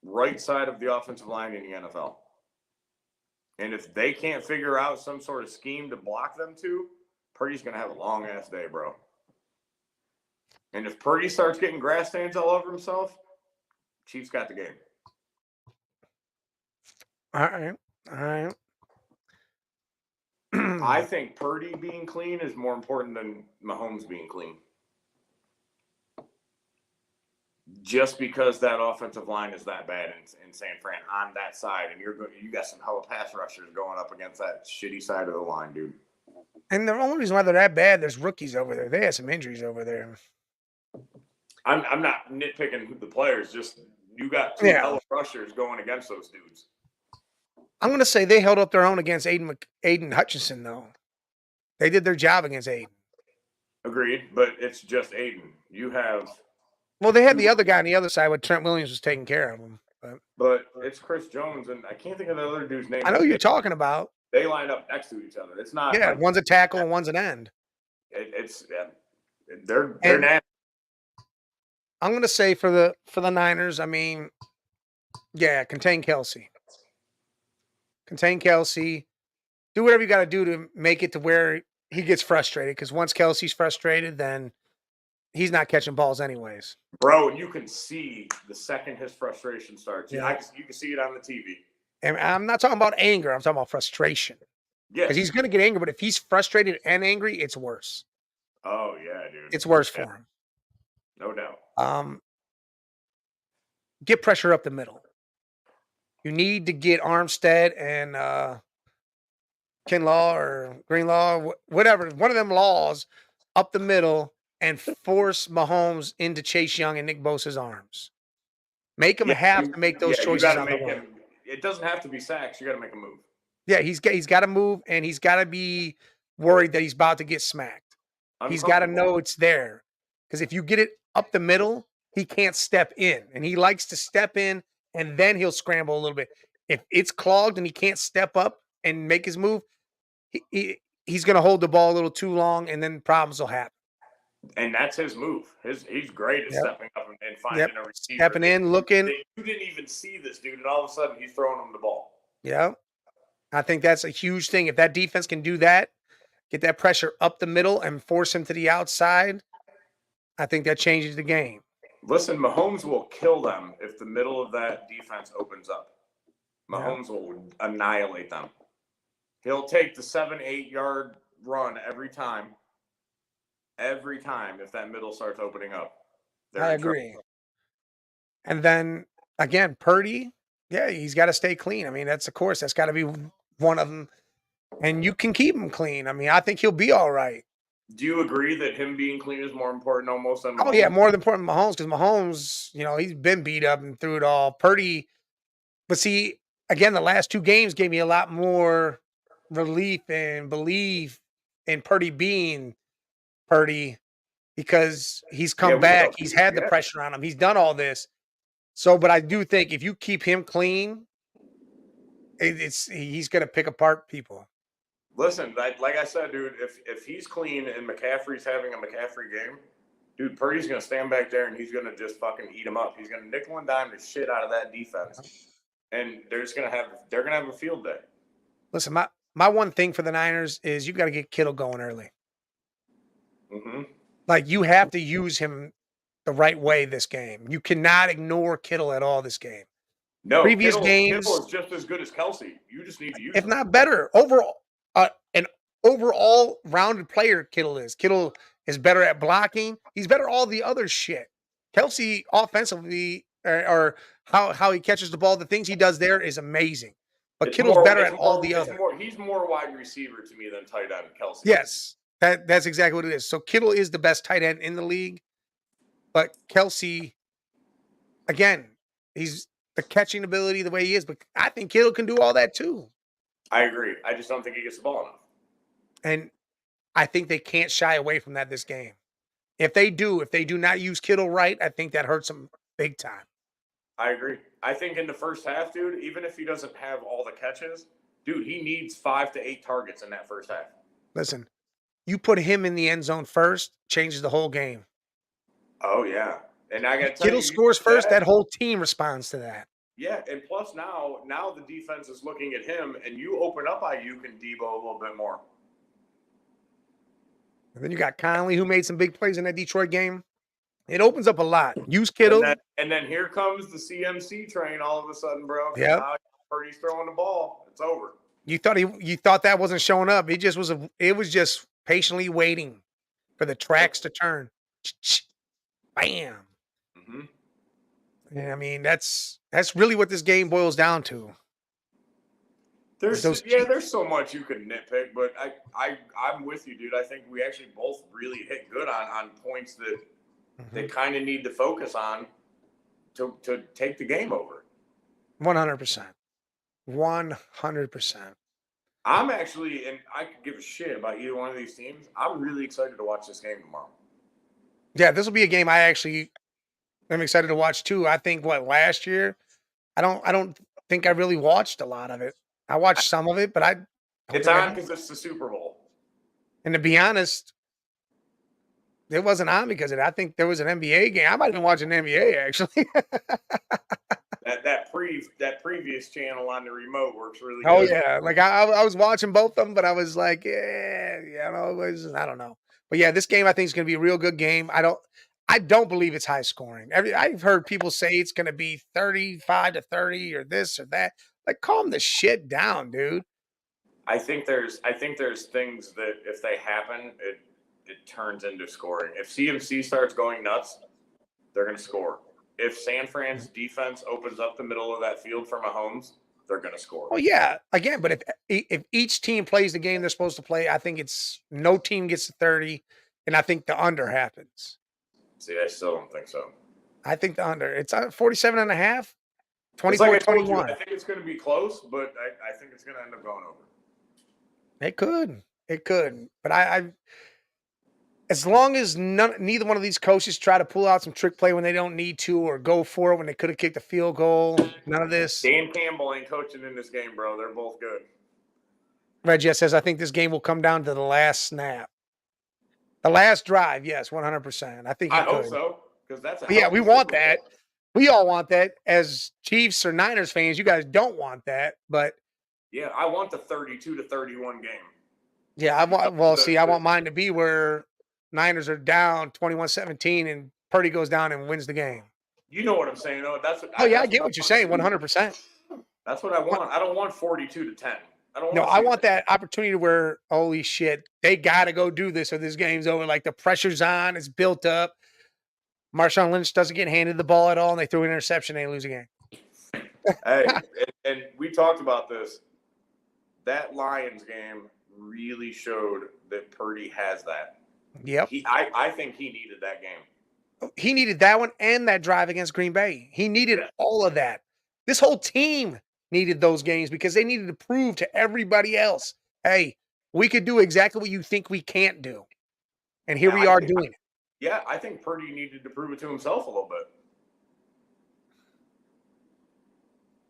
right side of the offensive line in the NFL. And if they can't figure out some sort of scheme to block them two, Purdy's going to have a long-ass day, bro. And if Purdy starts getting grass stains all over himself, Chiefs got the game. All right. All right. I think Purdy being clean is more important than Mahomes being clean. Just because that offensive line is that bad in San Fran on that side, and you got some hella pass rushers going up against that shitty side of the line, dude. And the only reason why they're that bad, there's rookies over there. They had some injuries over there. I'm not nitpicking the players. Just you got two hella rushers going against those dudes. I'm going to say they held up their own against Aiden Hutchinson, though. They did their job against Aiden. Agreed, but it's just Aiden. You have. Well, they had the other guy on the other side when Trent Williams was taking care of him. But it's Chris Jones, and I can't think of the other dude's name. I know who you're talking about. They line up next to each other. It's not. Yeah, one's a tackle and one's an end. They're nasty. I'm going to say for the Niners, I mean, contain Kelsey. Contain Kelsey. Do whatever you got to do to make it to where he gets frustrated. Because once Kelsey's frustrated, then he's not catching balls anyways. Bro, you can see the second his frustration starts. Yeah. You can see it on the TV. And I'm not talking about anger. I'm talking about frustration. Yeah. Because he's going to get angry. But if he's frustrated and angry, it's worse. Oh, yeah, dude. It's worse for him. No doubt. Get pressure up the middle. You need to get Armstead and Kinlaw or Greenlaw, whatever, one of them laws up the middle and force Mahomes into Chase Young and Nick Bosa's arms. Make him have to make those choices. You got to make him. It doesn't have to be sacks. You got to make a move. Yeah, he's got to move, and he's got to be worried that he's about to get smacked. He's got to know it's there. Because if you get it up the middle, he can't step in. And he likes to step in, and then he'll scramble a little bit. If it's clogged and he can't step up and make his move, he's going to hold the ball a little too long, and then problems will happen. And that's his move. He's great at stepping up and finding a receiver. Stepping in, looking. You didn't even see this dude, and all of a sudden he's throwing him the ball. Yeah. I think that's a huge thing. If that defense can do that, get that pressure up the middle and force him to the outside, I think that changes the game. Listen, Mahomes will kill them if the middle of that defense opens up. Mahomes will annihilate them. He'll take the 7-8 yard run every time if that middle starts opening up. I agree. And then, again, Purdy, he's got to stay clean. I mean, that's got to be one of them. And you can keep him clean. I mean, I think he'll be all right. Do you agree that him being clean is more important almost than Mahomes? Oh, yeah, more than important than Mahomes, because Mahomes, he's been beat up and through it all. Purdy, but see, again, the last 2 games gave me a lot more relief and belief in Purdy being Purdy because he's come back. He's had the pressure on him. He's done all this. So, but I do think if you keep him clean, he's going to pick apart people. Listen, like I said, dude, if he's clean and McCaffrey's having a McCaffrey game, dude, Purdy's going to stand back there and he's going to just fucking eat him up. He's going to nickel and dime the shit out of that defense. And they're going to have a field day. Listen, my one thing for the Niners is you got to get Kittle going early. Mm-hmm. Like, you have to use him the right way this game. You cannot ignore Kittle at all this game. No, previous games, Kittle is just as good as Kelsey. You just need to use him. If not better. Overall, an overall rounded player Kittle is. Kittle is better at blocking. He's better at all the other shit. Kelsey offensively or how he catches the ball. The things he does there is amazing. But It's Kittle's more. better It's at all more. the It's other. more. He's more wide receiver to me than tight end. Kelsey is. Yes, that's exactly what it is. So Kittle is the best tight end in the league, but Kelsey, again, he's the catching ability the way he is. But I think Kittle can do all that too. I agree. I just don't think he gets the ball enough. And I think they can't shy away from that this game. If they do not use Kittle right, I think that hurts them big time. I agree. I think in the first half, dude, even if he doesn't have all the catches, dude, he needs 5 to 8 targets in that first half. Listen, you put him in the end zone first, changes the whole game. Oh yeah, and I got to tell Kittle you, scores first, that whole team responds to that. Yeah, and plus now the defense is looking at him, and you open up Ayuk and Debo a little bit more. And then you got Conley, who made some big plays in that Detroit game. It opens up a lot. Use Kittle. And then here comes the CMC train all of a sudden, bro. Yeah. Now Purdy's throwing the ball. It's over. You thought that wasn't showing up. It was just patiently waiting for the tracks to turn. Bam. Mm-hmm. And I mean, that's really what this game boils down to. There's so much you could nitpick, but I'm with you, dude. I think we actually both really hit good on points that they kind of need to focus on to take the game over. 100%. 100%. I'm actually, and I could give a shit about either one of these teams. I'm really excited to watch this game tomorrow. Yeah, this will be a game I actually am excited to watch too. I think last year, I don't think I really watched a lot of it. I watched some of it, but it's on because it's the Super Bowl. And to be honest, it wasn't on because of it. I think there was an NBA game. I might have been watching the NBA actually. that previous channel on the remote works really good. Oh yeah, like I was watching both of them, but I was like, I don't know. But yeah, this game I think is going to be a real good game. I don't believe it's high scoring. I've heard people say it's going to be 35-30 or this or that. Like, calm the shit down, dude. I think there's things that if they happen, it turns into scoring. If CMC starts going nuts, they're going to score. If San Fran's defense opens up the middle of that field for Mahomes, they're going to score. Well, yeah, again, but if each team plays the game they're supposed to play, I think it's no team gets to 30, and I think the under happens. See, I still don't think so. I think the under. It's 47.5, 24-21. I think it's going to be close, but I think it's going to end up going over. It could. But I as long as neither one of these coaches try to pull out some trick play when they don't need to or go for it when they could have kicked a field goal, none of this. Dan Campbell ain't coaching in this game, bro. They're both good. Reggie says, I think this game will come down to the last snap. The last drive, yes, 100%. I think I hope so, because that's we want that. We all want that. As Chiefs or Niners fans, you guys don't want that, but yeah, I want the 32-31 game. Yeah, I want mine to be where Niners are down 21-17 and Purdy goes down and wins the game. You know what I'm saying, though. I get what you're saying, 100%. That's what I want. I don't want 42-10. I want that opportunity where, holy shit, they got to go do this or this game's over. Like, the pressure's on, it's built up. Marshawn Lynch doesn't get handed the ball at all, and they throw an interception and they lose a game. Hey, and we talked about this. That Lions game really showed that Purdy has that. Yep. I think he needed that game. He needed that one and that drive against Green Bay. He needed all of that. This whole team needed those games because they needed to prove to everybody else, hey, we could do exactly what you think we can't do. And here we are doing it. Yeah, I think Purdy needed to prove it to himself a little bit.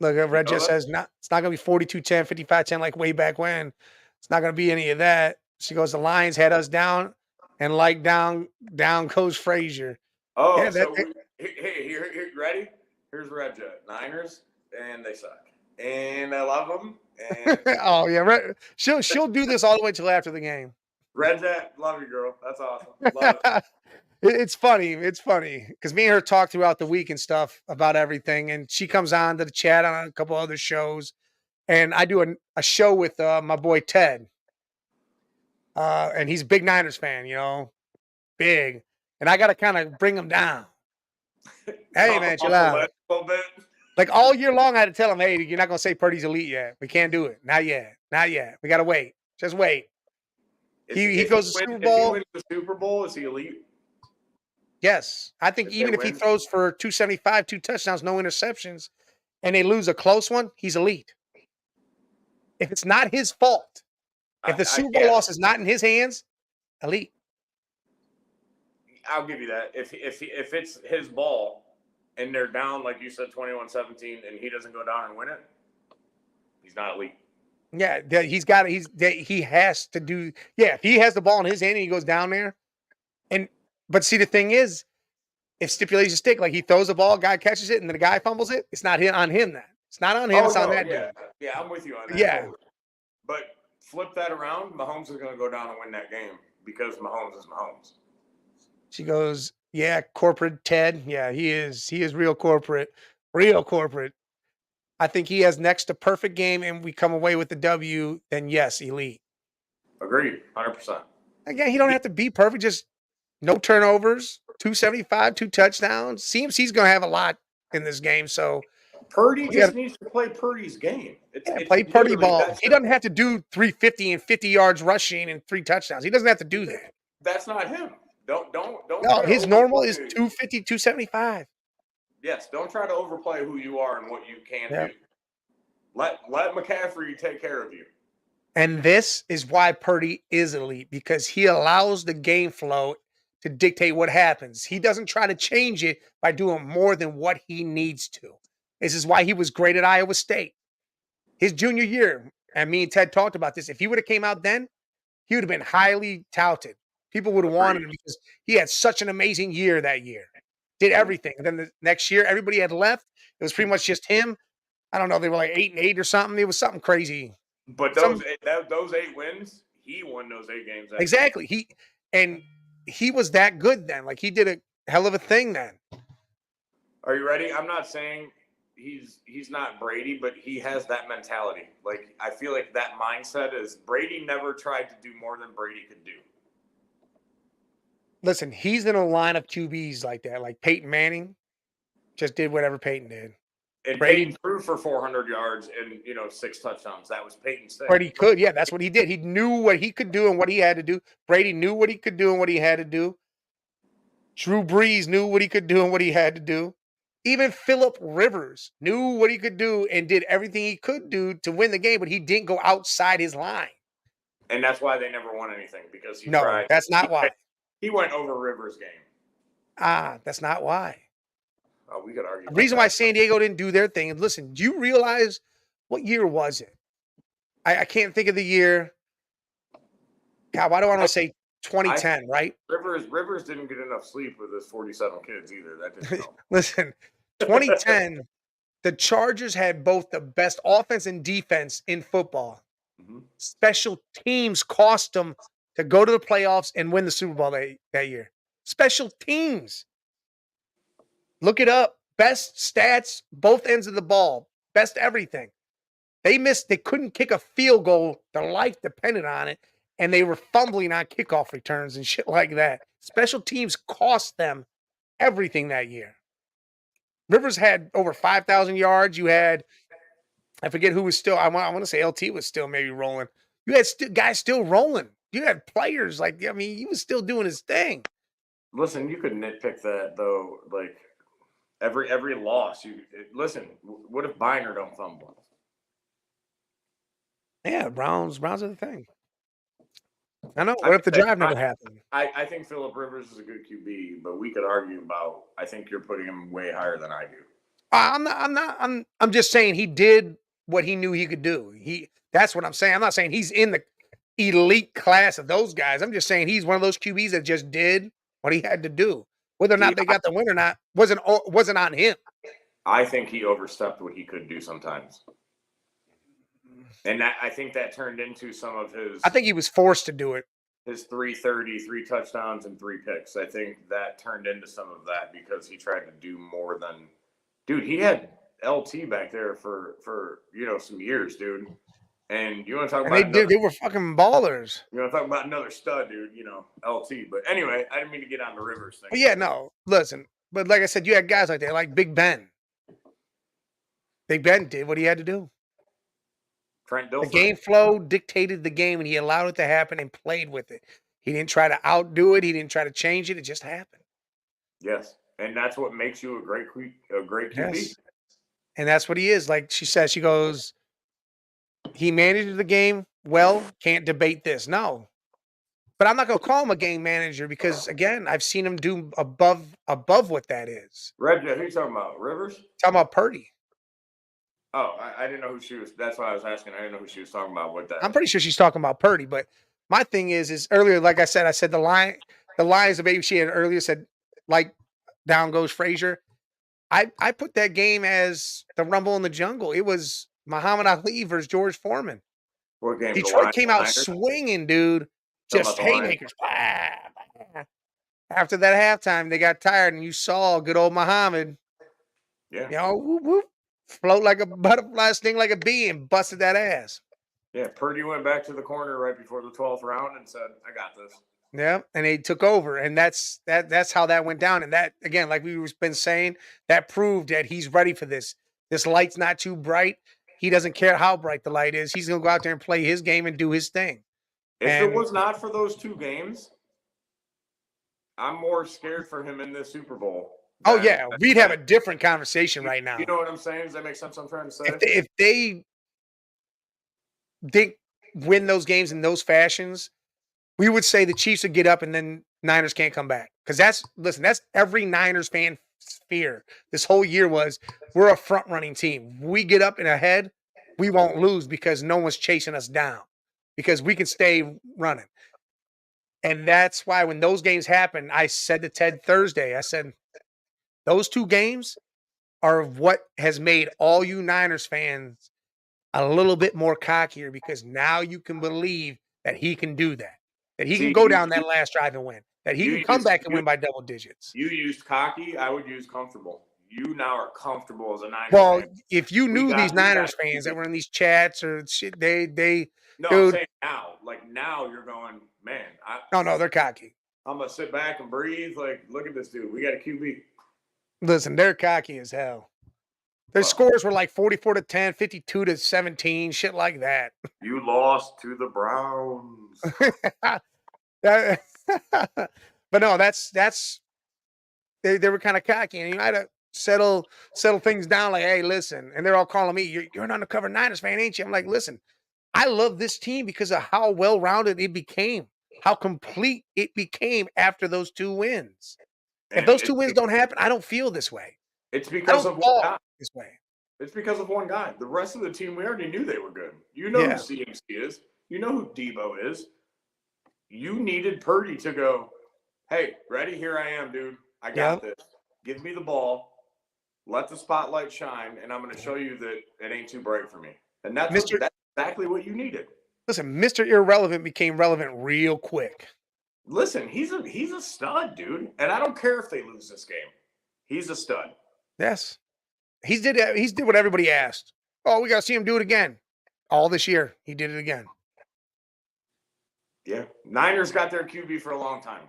Look, Red just says it's not going to be 42-10, 55-10 like way back when. It's not going to be any of that. She goes, the Lions had us down, and like down goes Frazier. Oh, yeah, here, ready? Here's Red Jet. Niners, and they suck. And I love them. And oh, yeah. She'll do this all the way till after the game. Red Jet, love you, girl. That's awesome. Love it. It's funny because me and her talk throughout the week and stuff about everything, and she comes on to the chat on a couple other shows, and I do a show with my boy Ted, and he's a big Niners fan, big, and I got to kind of bring him down. Hey, Talk man, chill about the out. list a little bit. Like, all year long, I had to tell him, hey, you're not going to say Purdy's elite yet. We can't do it. Not yet. Not yet. We got to wait. Just wait. He If he goes to Super if he Bowl. wins the Super Bowl, is he elite? Yes. I think If they even if he win, throws for 275, 2 touchdowns, no interceptions, and they lose a close one, he's elite. If it's not his fault, if the Super Bowl yeah, loss is not in his hands, elite. I'll give you that. If it's his ball and they're down, like you said, 21-17, and he doesn't go down and win it, he's not elite. Yeah, he has to do. Yeah, if he has the ball in his hand and he goes down there, but see, the thing is, if stipulations stick, like he throws the ball, guy catches it, and then the guy fumbles it, it's not on him then. It's not on him, Oh it's on no, that yeah, dude. yeah, I'm with you on that. Yeah. Totally. But flip that around, Mahomes is going to go down and win that game because Mahomes is Mahomes. She goes, yeah, corporate Ted. Yeah, he is. He is real corporate. Real corporate. I think he has next to perfect game and we come away with the W, then yes, elite. Agreed, 100%. Again, he don't have to be perfect, just no turnovers, 275, 2 touchdowns. CMC's going to have a lot in this game, so Purdy you got just needs to play Purdy's game. to It's play Purdy literally ball. that He doesn't simple. have to do 350 and 50 yards rushing and 3 touchdowns. He doesn't have to do that. That's not him. Don't No, try to his normal is overplay. 250, 275. Yes, don't try to overplay who you are and what you can Yeah. do. Let McCaffrey take care of you. And this is why Purdy is elite, because he allows the game flow to dictate what happens. He doesn't try to change it by doing more than what he needs to. This is why he was great at Iowa State. His junior year, and me and Ted talked about this, if he would have came out then, he would have been highly touted. People would have wanted him because he had such an amazing year that year. Did everything. And then the next year, everybody had left. It was pretty much just him. I don't know. They were like 8-8 or something. It was something crazy. But those 8 wins, he won those 8 games. Exactly. He was that good then. Like he did a hell of a thing then. Are you ready? I'm not saying he's not Brady, but he has that mentality. Like I feel like that mindset is Brady never tried to do more than Brady could do. Listen, he's in a line of QBs like that. Like Peyton Manning just did whatever Peyton did. And Brady Peyton threw for 400 yards and 6 touchdowns. That was Peyton's thing. Brady could, yeah, that's what he did. He knew what he could do and what he had to do. Brady knew what he could do and what he had to do. Drew Brees knew what he could do and what he had to do. Even Phillip Rivers knew what he could do and did everything he could do to win the game, but he didn't go outside his line. And that's why they never won anything, because he No, tried. that's not why. He went over Rivers' game. That's not why. Oh, we could argue. The reason why San Diego didn't do their thing, and listen, do you realize what year was it? I can't think of the year. God, why do I want to say 2010, right? Rivers didn't get enough sleep with his 47 kids either. That didn't help. Listen, 2010, the Chargers had both the best offense and defense in football. Mm-hmm. Special teams cost them to go to the playoffs and win the Super Bowl that year. Special teams. Look it up. Best stats, both ends of the ball. Best everything. They couldn't kick a field goal. Their life depended on it. And they were fumbling on kickoff returns and shit like that. Special teams cost them everything that year. Rivers had over 5,000 yards. You had, I forget who was still, I want to say LT was still maybe rolling. You had guys still rolling. You had players he was still doing his thing. Listen, you could nitpick that though. Like every loss, listen. What if Biner don't fumble? Yeah, Browns are the thing. I know. What if the drive never happened? I think Phillip Rivers is a good QB, but we could argue about. I think you're putting him way higher than I do. I'm just saying he did what he knew he could do. That's what I'm saying. I'm not saying he's in the elite class of those guys. I'm just saying he's one of those QBs that just did what he had to do. Whether or not they got the win or not wasn't on him. I think he overstepped what he could do sometimes. And I think that turned into some of his. I think he was forced to do it. His 330, 3 touchdowns, and 3 picks. I think that turned into some of that because he tried to do more than. Dude, he had LT back there for some years, dude. And you want to talk about? They were fucking ballers. You want to talk about another stud, dude? LT. But anyway, I didn't mean to get on the Rivers thing. But yeah, no. Listen, But like I said, you had guys like that, like Big Ben. Big Ben did what he had to do. Trent The Dilfer. game flow dictated the game, and he allowed it to happen and played with it. He didn't try to outdo it. He didn't try to change it. It just happened. Yes, and that's what makes you a great QB. Yes. And that's what he is. Like she says, she goes, he managed the game well. Can't debate this. No. But I'm not gonna call him a game manager because again, I've seen him do above what that is. Red, who you talking about? Rivers? Talking about Purdy. Oh, I didn't know who she was. That's why I was asking. I didn't know who she was talking about. What I'm that? pretty sure she's talking about Purdy, but my thing is earlier, like I said the Lions of baby she had earlier said, like down goes Frazier. I put that game as the Rumble in the Jungle. It was Muhammad Ali versus George Foreman. What game? The Detroit Lions. came out Niners? swinging, dude. Talking about Just the Lions. haymakers. Bah, bah. After that halftime, they got tired, and you saw good old Muhammad, Yeah. whoop, whoop, float like a butterfly, sting like a bee, and busted that ass. Yeah. Purdy went back to the corner right before the 12th round and said, "I got this." Yeah, and they took over, and that's how that went down. And that again, like we've been saying, that proved that he's ready for this. This light's not too bright. He doesn't care how bright the light is. He's gonna go out there and play his game and do his thing. If it And was not for those two games, I'm more scared for him in this Super Bowl. oh yeah, we'd have a different conversation right You now. know what I'm saying? Does that make sense? I'm trying to say. If they didn't win those games in those fashions, we would say the Chiefs would get up and then Niners can't come back. Because that's every Niners fan fear this whole year was we're a front running team. We get up and ahead, we won't lose because no one's chasing us down because we can stay running. And that's why when those games happen, I said to Ted Thursday, I said, those two games are what has made all you Niners fans a little bit more cockier because now you can believe that he can do that. That he can See, go down that last drive and win. That he you can come used back and you, win by double digits. you used cocky. I would use comfortable. You now are comfortable as a Niners Well, fan. if you knew these We got Niners fans that were in these chats or shit, No, I'm dude, saying now. Like now, you're going, man. no, they're cocky. I'm gonna sit back and breathe. Like, look at this dude. We got a QB. Listen, they're cocky as hell. Their Well, scores were like 44-10, 52-17, shit like that. you lost to the Browns. But no, that's they were kind of cocky, and you had to settle things down. Like, hey, listen, and they're all calling me, "You're an undercover Niners fan, ain't you?" I'm like, listen, I love this team because of how well rounded it became, how complete it became after those two wins. If And those two wins don't happen, I don't feel this way. it's I because don't of one talk guy. this way. It's because of one guy. The rest of the team, we already knew they were good. You know who Yeah, CMC is. You know who Debo is. You needed Purdy to go, hey, ready? Here I am, dude. I got yeah. this. Give me the ball. Let the spotlight shine, and I'm going to show you that it ain't too bright for me. And that's Mister, exactly what you needed. listen, Mister Irrelevant became relevant real quick. Listen, he's a stud, dude. And I don't care if they lose this game. He's a stud. Yes, he did what everybody asked. Oh, we got to see him do it again. All this year, he did it again. Yeah. Niners got their QB for a long time.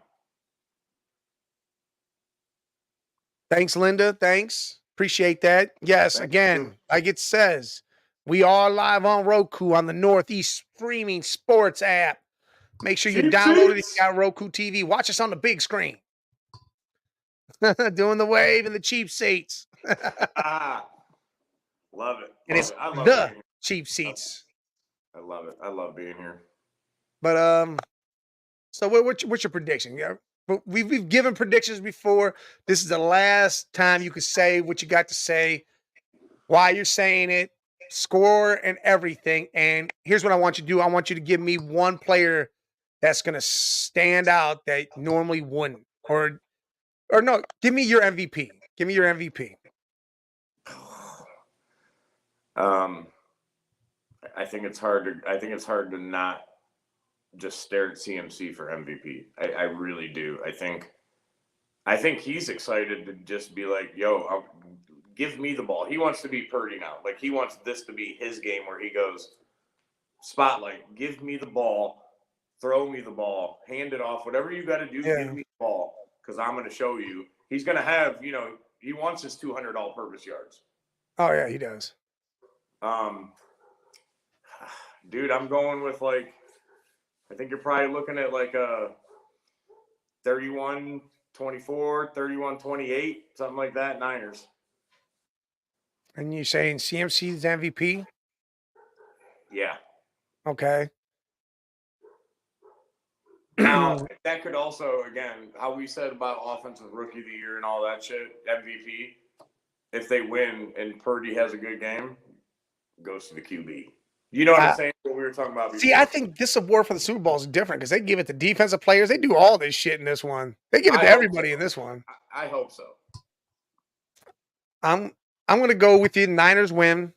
Thanks, Linda. Thanks. Appreciate that. Yes, Thank again, you. like it says, we are live on Roku on the Northeast Streaming Sports app. Make sure you download it if you got Roku TV. Watch us on the big screen. Doing the wave and the cheap seats. Love it. And it's I love the being here. cheap seats. I love it. I love being here. But so what's your prediction? Yeah, but we've given predictions before. This is the last time you could say what you got to say, why you're saying it, score and everything. And here's what I want you to do. I want you to give me one player that's gonna stand out that normally wouldn't. Or no, give me your MVP. Give me your MVP. I think it's hard to not just stare at CMC for MVP. I really do. I think he's excited to just be like, yo, give me the ball. He wants to be Purdy now. Like he wants this to be his game where he goes, spotlight, give me the ball, throw me the ball, hand it off, whatever you got to do, Yeah. give me the ball. because I'm going to show you. He's going to have, he wants his 200 all-purpose yards. Oh yeah, he does. Dude, I'm going with I think you're probably looking at a 31-24, 31-28, something like that, Niners. And you saying CMC's MVP? Yeah. Okay. Now, that could also, again, how we said about offensive rookie of the year and all that shit, MVP, if they win and Purdy has a good game, goes to the QB. You know what I'm saying? What we were talking about before. See, I think this award for the Super Bowl is different because they give it to defensive players. They do all this shit in this one. They give it to everybody in this one. I hope so. I'm going to go with the Niners win,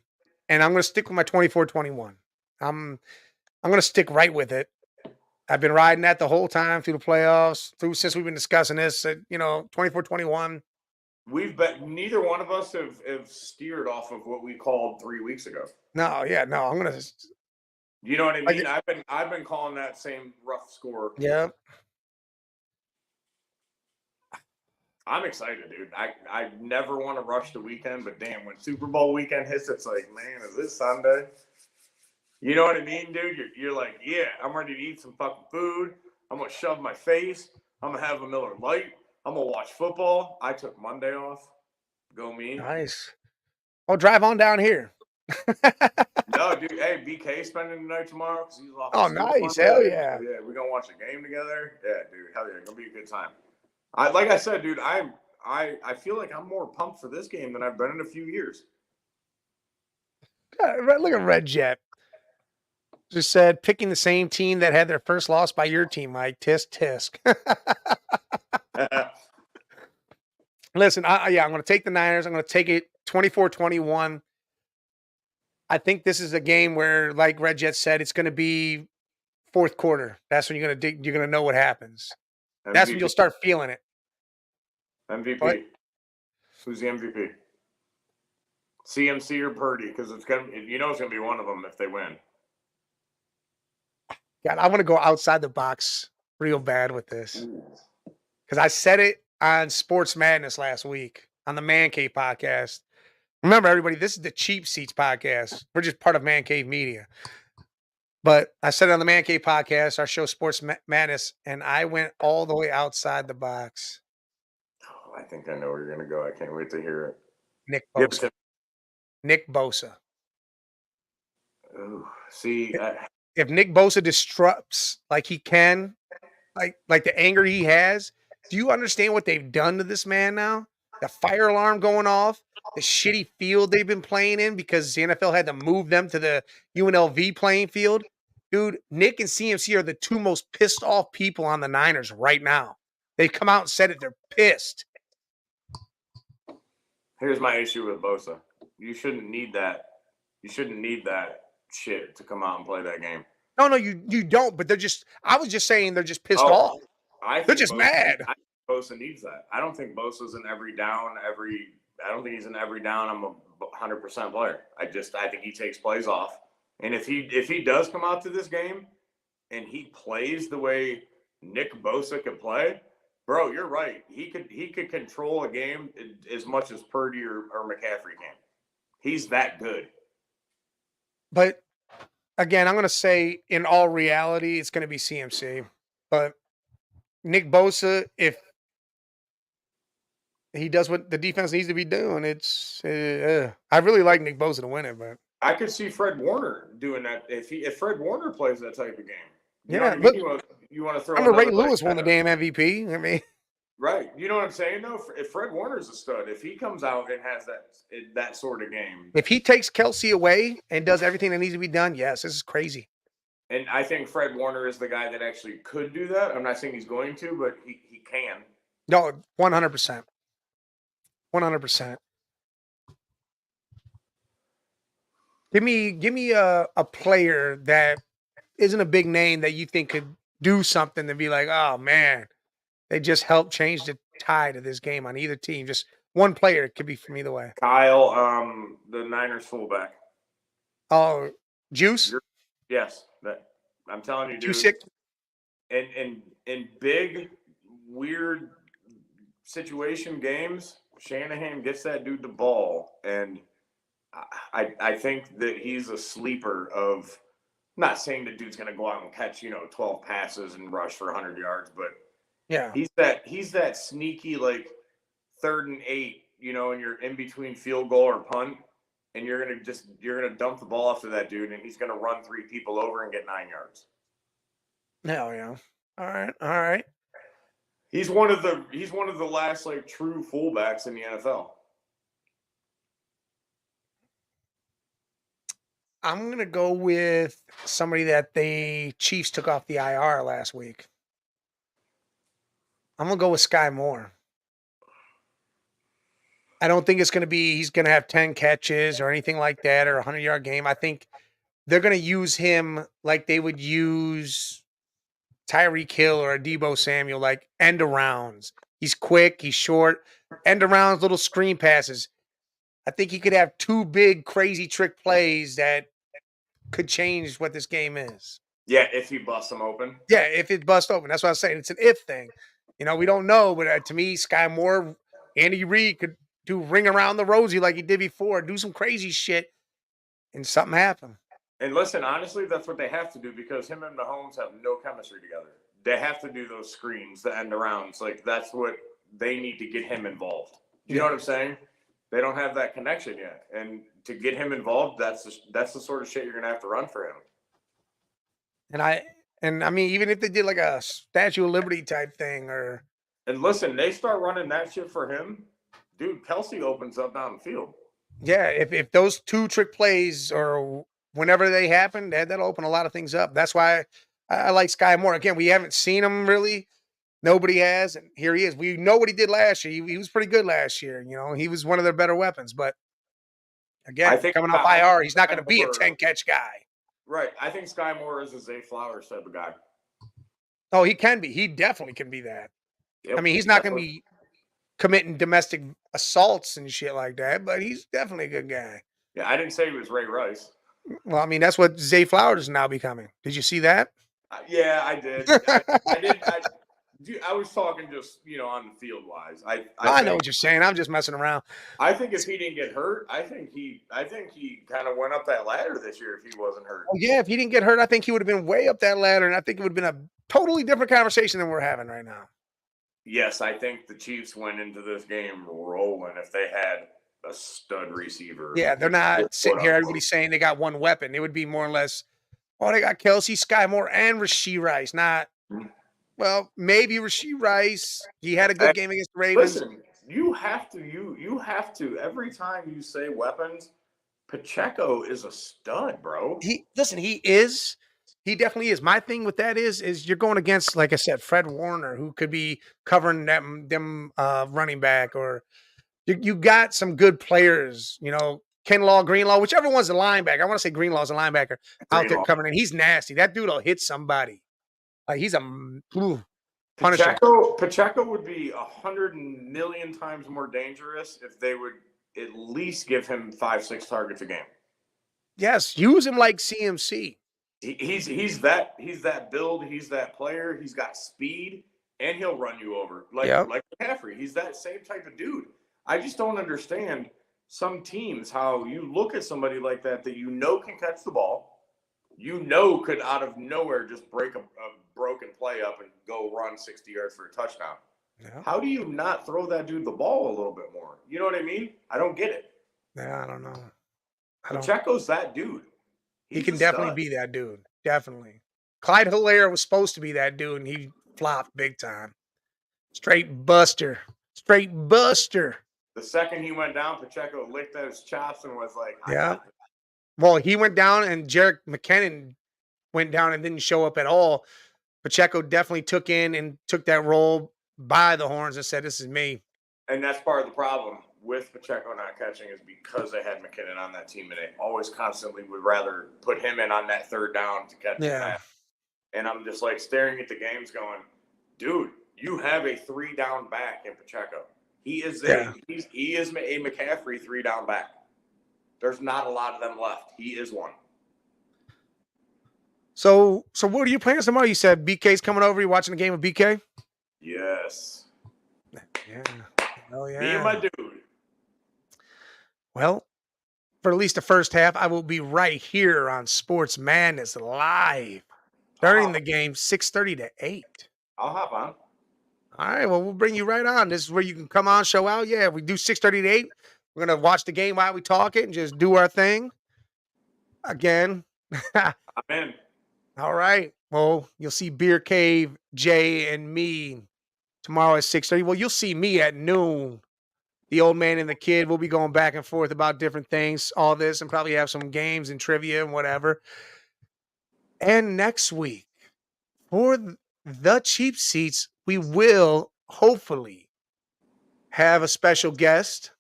and I'm going to stick with my 24-21. I'm going to stick right with it. I've been riding that the whole time through the playoffs, since we've been discussing this. 24-21. Neither one of us have steered off of what we called 3 weeks ago. No, I'm gonna. You know what I mean? I've been calling that same rough score. Yeah. I'm excited, dude. I never want to rush the weekend, but damn, when Super Bowl weekend hits, it's like, man, is this Sunday? You know what I mean, dude? You're like, yeah, I'm ready to eat some fucking food. I'm gonna shove my face. I'm gonna have a Miller Lite. I'm gonna watch football. I took Monday off. Go me. Nice. Oh, drive on down here. No, dude. Hey, BK spending the night tomorrow because he's off. Oh, nice. Hell yeah. So, yeah, we're gonna watch a game together. Yeah, dude. Hell yeah, gonna be a good time. Like I said, dude. I feel like I'm more pumped for this game than I've been in a few years. Look at Red Jet. Just said picking the same team that had their first loss by your team, Mike. Tisk tisk. Listen, I'm going to take the Niners. I'm going to take it 24-21. I think this is a game where, like Red Jet said, it's going to be fourth quarter. That's when you're going to know what happens. MVP. That's when you'll start feeling it. MVP. What? Who's the MVP? CMC or Purdy? Because it's going to be one of them if they win. God, I want to go outside the box real bad with this. Because I said it on Sports Madness last week on the Man Cave podcast. Remember, everybody, this is the CheapSeats podcast. We're just part of Man Cave Media. But I said it on the Man Cave podcast, our show Sports Madness, and I went all the way outside the box. Oh, I think I know where you're going to go. I can't wait to hear it. Nick Bosa. Nick Bosa. Oh, see, if Nick Bosa disrupts like he can, like the anger he has, do you understand what they've done to this man now? The fire alarm going off, the shitty field they've been playing in because the NFL had to move them to the UNLV playing field. Dude, Nick and CMC are the two most pissed off people on the Niners right now. They've come out and said it. They're pissed. Here's my issue with Bosa. You shouldn't need that. You shouldn't need that shit to come out and play that game. No, you don't. But I was just saying they're just pissed off. They're just mad. I think Bosa needs that. I don't think Bosa's in every down. I don't think he's in every down. I'm a 100% player. I think he takes plays off. And if he does come out to this game and he plays the way Nick Bosa could play, bro, you're right. He could control a game as much as Purdy or McCaffrey can. He's that good. But again, I'm going to say in all reality, it's going to be CMC. But Nick Bosa, if he does what the defense needs to be doing, I really like Nick Bosa to win it. But I could see Fred Warner doing that if Fred Warner plays that type of game. You know what I mean? You want to throw. Remember Ray Lewis won the damn MVP. I mean, right? You know what I'm saying? though? If Fred Warner's a stud, if he comes out and has that sort of game, if he takes Kelsey away and does everything that needs to be done, yes, this is crazy. And I think Fred Warner is the guy that actually could do that. I'm not saying he's going to, but he can. No, 100%. 100%. Give me a player that isn't a big name that you think could do something to be like, oh man, they just helped change the tide of this game on either team. Just one player could be from either way. Kyle, the Niners fullback. Oh, Juice? Yes. I'm telling you, dude. Juice. And big, weird situation games, Shanahan gets that dude the ball, and I think that he's a sleeper of. Not saying the dude's going to go out and catch 12 passes and rush for 100 yards, but Yeah. he's that sneaky like 3rd and 8, and you're in between field goal or punt, and you're gonna dump the ball off to that dude, and he's gonna run 3 people over and get 9 yards. Hell yeah. All right. All right. He's one of the last like true fullbacks in the NFL. I'm gonna go with somebody that the Chiefs took off the IR last week. I'm gonna go with Sky Moore. I don't think it's gonna be he's gonna have 10 catches or anything like that or a 100-yard game. I think they're gonna use him like they would use Tyreek Hill or a Debo Samuel, like end arounds. He's quick, he's short, end arounds, little screen passes. I think he could have 2 big crazy trick plays that could change what this game is. Yeah, if he busts them open. Yeah, if it busts open. That's what I'm saying. It's an if thing. We don't know, but to me, Sky Moore, Andy Reid could do ring around the rosy like he did before, do some crazy shit, and something happen. And listen, honestly, that's what they have to do because him and Mahomes have no chemistry together. They have to do those screens, the end arounds. Like that's what they need to get him involved. You know what I'm saying? They don't have that connection yet, and to get him involved, that's the sort of shit you're gonna have to run for him. And I mean, even if they did like a Statue of Liberty type thing, and listen, they start running that shit for him, dude. Kelsey opens up down the field. Yeah, if those 2 trick plays or whenever they happen, that'll open a lot of things up. That's why I like Sky Moore. Again, we haven't seen him really. Nobody has, and here he is. We know what he did last year. He was pretty good last year. He was one of their better weapons. But again, coming off IR, he's not going to be a 10-catch guy. Right. I think Sky Moore is a Zay Flowers type of guy. Oh, he can be. He definitely can be that. Yep, I mean, he's not going to be committing domestic assaults and shit like that, but he's definitely a good guy. Yeah, I didn't say he was Ray Rice. Well, I mean, that's what Zay Flowers is now becoming. Did you see that? Yeah, I did. I did. I was talking just on the field wise. I know what you're saying. I'm just messing around. I think if he didn't get hurt, I think he kind of went up that ladder this year if he wasn't hurt. Oh, yeah, if he didn't get hurt, I think he would have been way up that ladder, and I think it would have been a totally different conversation than we're having right now. Yes, I think the Chiefs went into this game rolling if they had a stud receiver. Yeah, they're not sitting here, everybody's saying they got one weapon. It would be more or less, they got Kelsey, Sky Moore, and Rashee Rice. Not, well, maybe Rashee Rice. He had a good game against the Ravens. Listen, you have to, every time you say weapons, Pacheco is a stud, bro. He is. He definitely is. My thing with that is you're going against, like I said, Fred Warner, who could be covering them running back, or you got some good players, Kinlaw, Greenlaw, whichever one's a linebacker. I want to say Greenlaw's a linebacker out there covering, and he's nasty. That dude will hit somebody. Like he's a punisher. Pacheco would be 100 million times more dangerous if they would at least give him 5-6 targets a game. Yes, use him like CMC. He's that build. He's that player. He's got speed, and he'll run you over like McCaffrey. He's that same type of dude. I just don't understand some teams how you look at somebody like that can catch the ball, could out of nowhere just break a broken play up and go run 60 yards for a touchdown. Yeah. How do you not throw that dude the ball a little bit more? You know what I mean? I don't get it. Yeah, I don't know. Pacheco's that dude. He can definitely be that dude. Definitely. Clyde Hilaire was supposed to be that dude, and he flopped big time. Straight buster. The second he went down, Pacheco licked at his chops and was like, yeah. Well, he went down, and Jerick McKinnon went down and didn't show up at all. Pacheco definitely took that role by the horns and said, "This is me." And that's part of the problem with Pacheco not catching is because they had McKinnon on that team, and they always constantly would rather put him in on that third down to catch the pass. And I'm just like staring at the games going, dude, you have a 3-down back in Pacheco. He is a McCaffrey 3-down back. There's not a lot of them left. He is one. So what are you playing tomorrow? You said BK's coming over. You watching the game with BK? Yes. Yeah. Oh, yeah. Me and my dude. Well, for at least the first half, I will be right here on Sports Madness live during the game, 6:30 to 8. I'll hop on. All right, well, we'll bring you right on. This is where you can come on, show out. Yeah, we do 6:30 to 8. We're gonna watch the game while we talk it and just do our thing. Again. I'm in. All right. Well, you'll see Beer Cave, Jay, and me tomorrow at 6:30. Well, you'll see me at noon. The old man and the kid will be going back and forth about different things, all this, and probably have some games and trivia and whatever. And next week, for the cheap seats, we will hopefully have a special guest.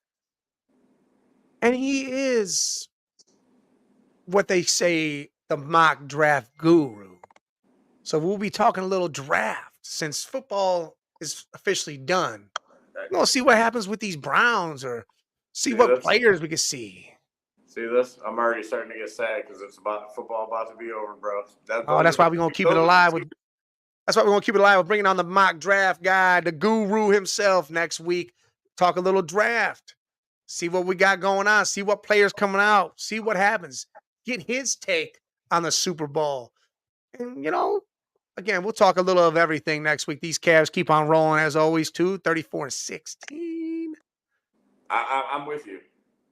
And he is what they say the mock draft guru. So we'll be talking a little draft since football is officially done. We're going to see what happens with these Browns or see what players we can see. See this? I'm already starting to get sad because it's football about to be over, bro. That's why we're going to keep it alive. That's why we're going to keep it alive. We're bringing on the mock draft guy, the guru himself next week. Talk a little draft. See what we got going on. See what players coming out. See what happens. Get his take on the Super Bowl. And, again, we'll talk a little of everything next week. These Cavs keep on rolling as always, too. 34-16. I'm with you,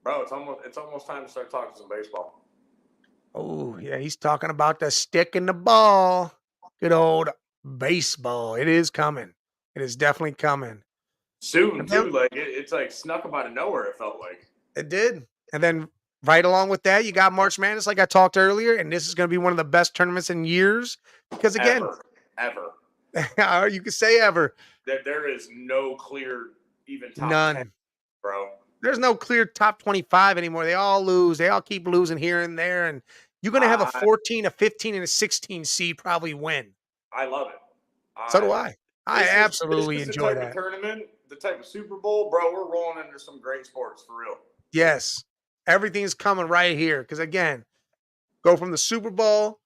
bro. It's almost time to start talking some baseball. Oh yeah, he's talking about the stick and the ball. Good old baseball. It is coming. It is definitely coming soon too. Like it's like snuck up out of nowhere. It felt like it did. And then right along with that, you got March Madness, like I talked earlier, and this is going to be one of the best tournaments in years because again, ever. You could say ever. There is no clear even top none, 10, bro. There's no clear top 25 anymore. They all lose. They all keep losing here and there, and you're going to have a 14, a 15, and a 16 seed probably win. I love it. So do I. I absolutely enjoy that. Tournament, the type of Super Bowl, bro. We're rolling into some great sports for real. Yes, everything's coming right here because again, go from the Super Bowl,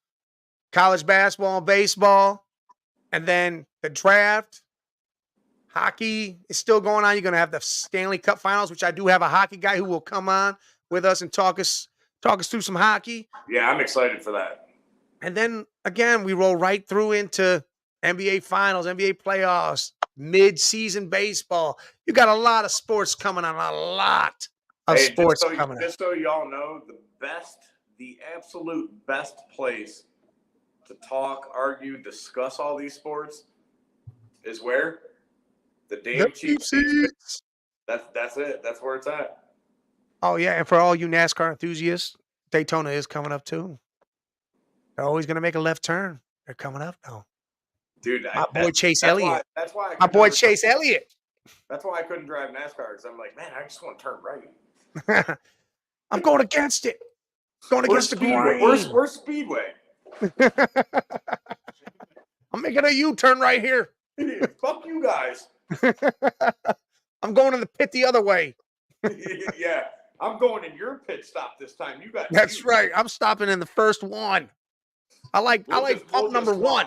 college basketball, and baseball, and then the draft. Hockey is still going on. You're going to have the Stanley Cup Finals, which I do have a hockey guy who will come on with us and talk us through some hockey. Yeah, I'm excited for that. And then again, we roll right through into NBA Finals, NBA playoffs, mid-season baseball. You got a lot of sports coming on, a lot of sports coming on. Just so y'all know, the absolute best place to talk, argue, discuss all these sports is where? The damn CheapSeats. That's it. That's where it's at. Oh, yeah. And for all you NASCAR enthusiasts, Daytona is coming up too. They're always going to make a left turn. They're coming up now. Dude, my boy Chase Elliott. That's why my boy Chase Elliott. That's why I couldn't drive NASCAR because I'm like, man, I just want to turn right. I'm going against it. Going against the grain. We're Speedway. I'm making a U-turn right here. Fuck you guys. I'm going in the pit the other way. Yeah, I'm going in your pit stop this time. You got. That's right. I'm stopping in the first one. I like pump number one.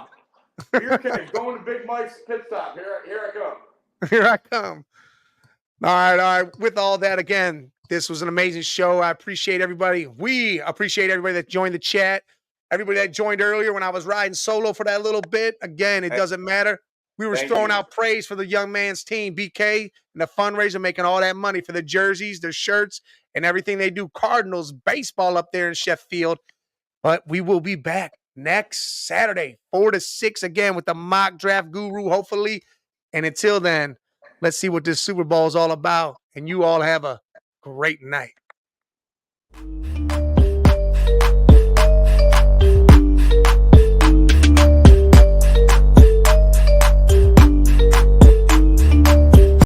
You're going to Big Mike's pit stop. Here I come. Here I come. All right. With all that, again, this was an amazing show. I appreciate everybody. We appreciate everybody that joined the chat. Everybody that joined earlier when I was riding solo for that little bit. Again, it doesn't matter. We were throwing out praise for the young man's team, BK, and the fundraiser, making all that money for the jerseys, their shirts, and everything they do. Cardinals baseball up there in Sheffield. But we will be back next Saturday, 4 to 6, again with the mock draft guru, hopefully. And until then, let's see what this Super Bowl is all about. And you all have a great night.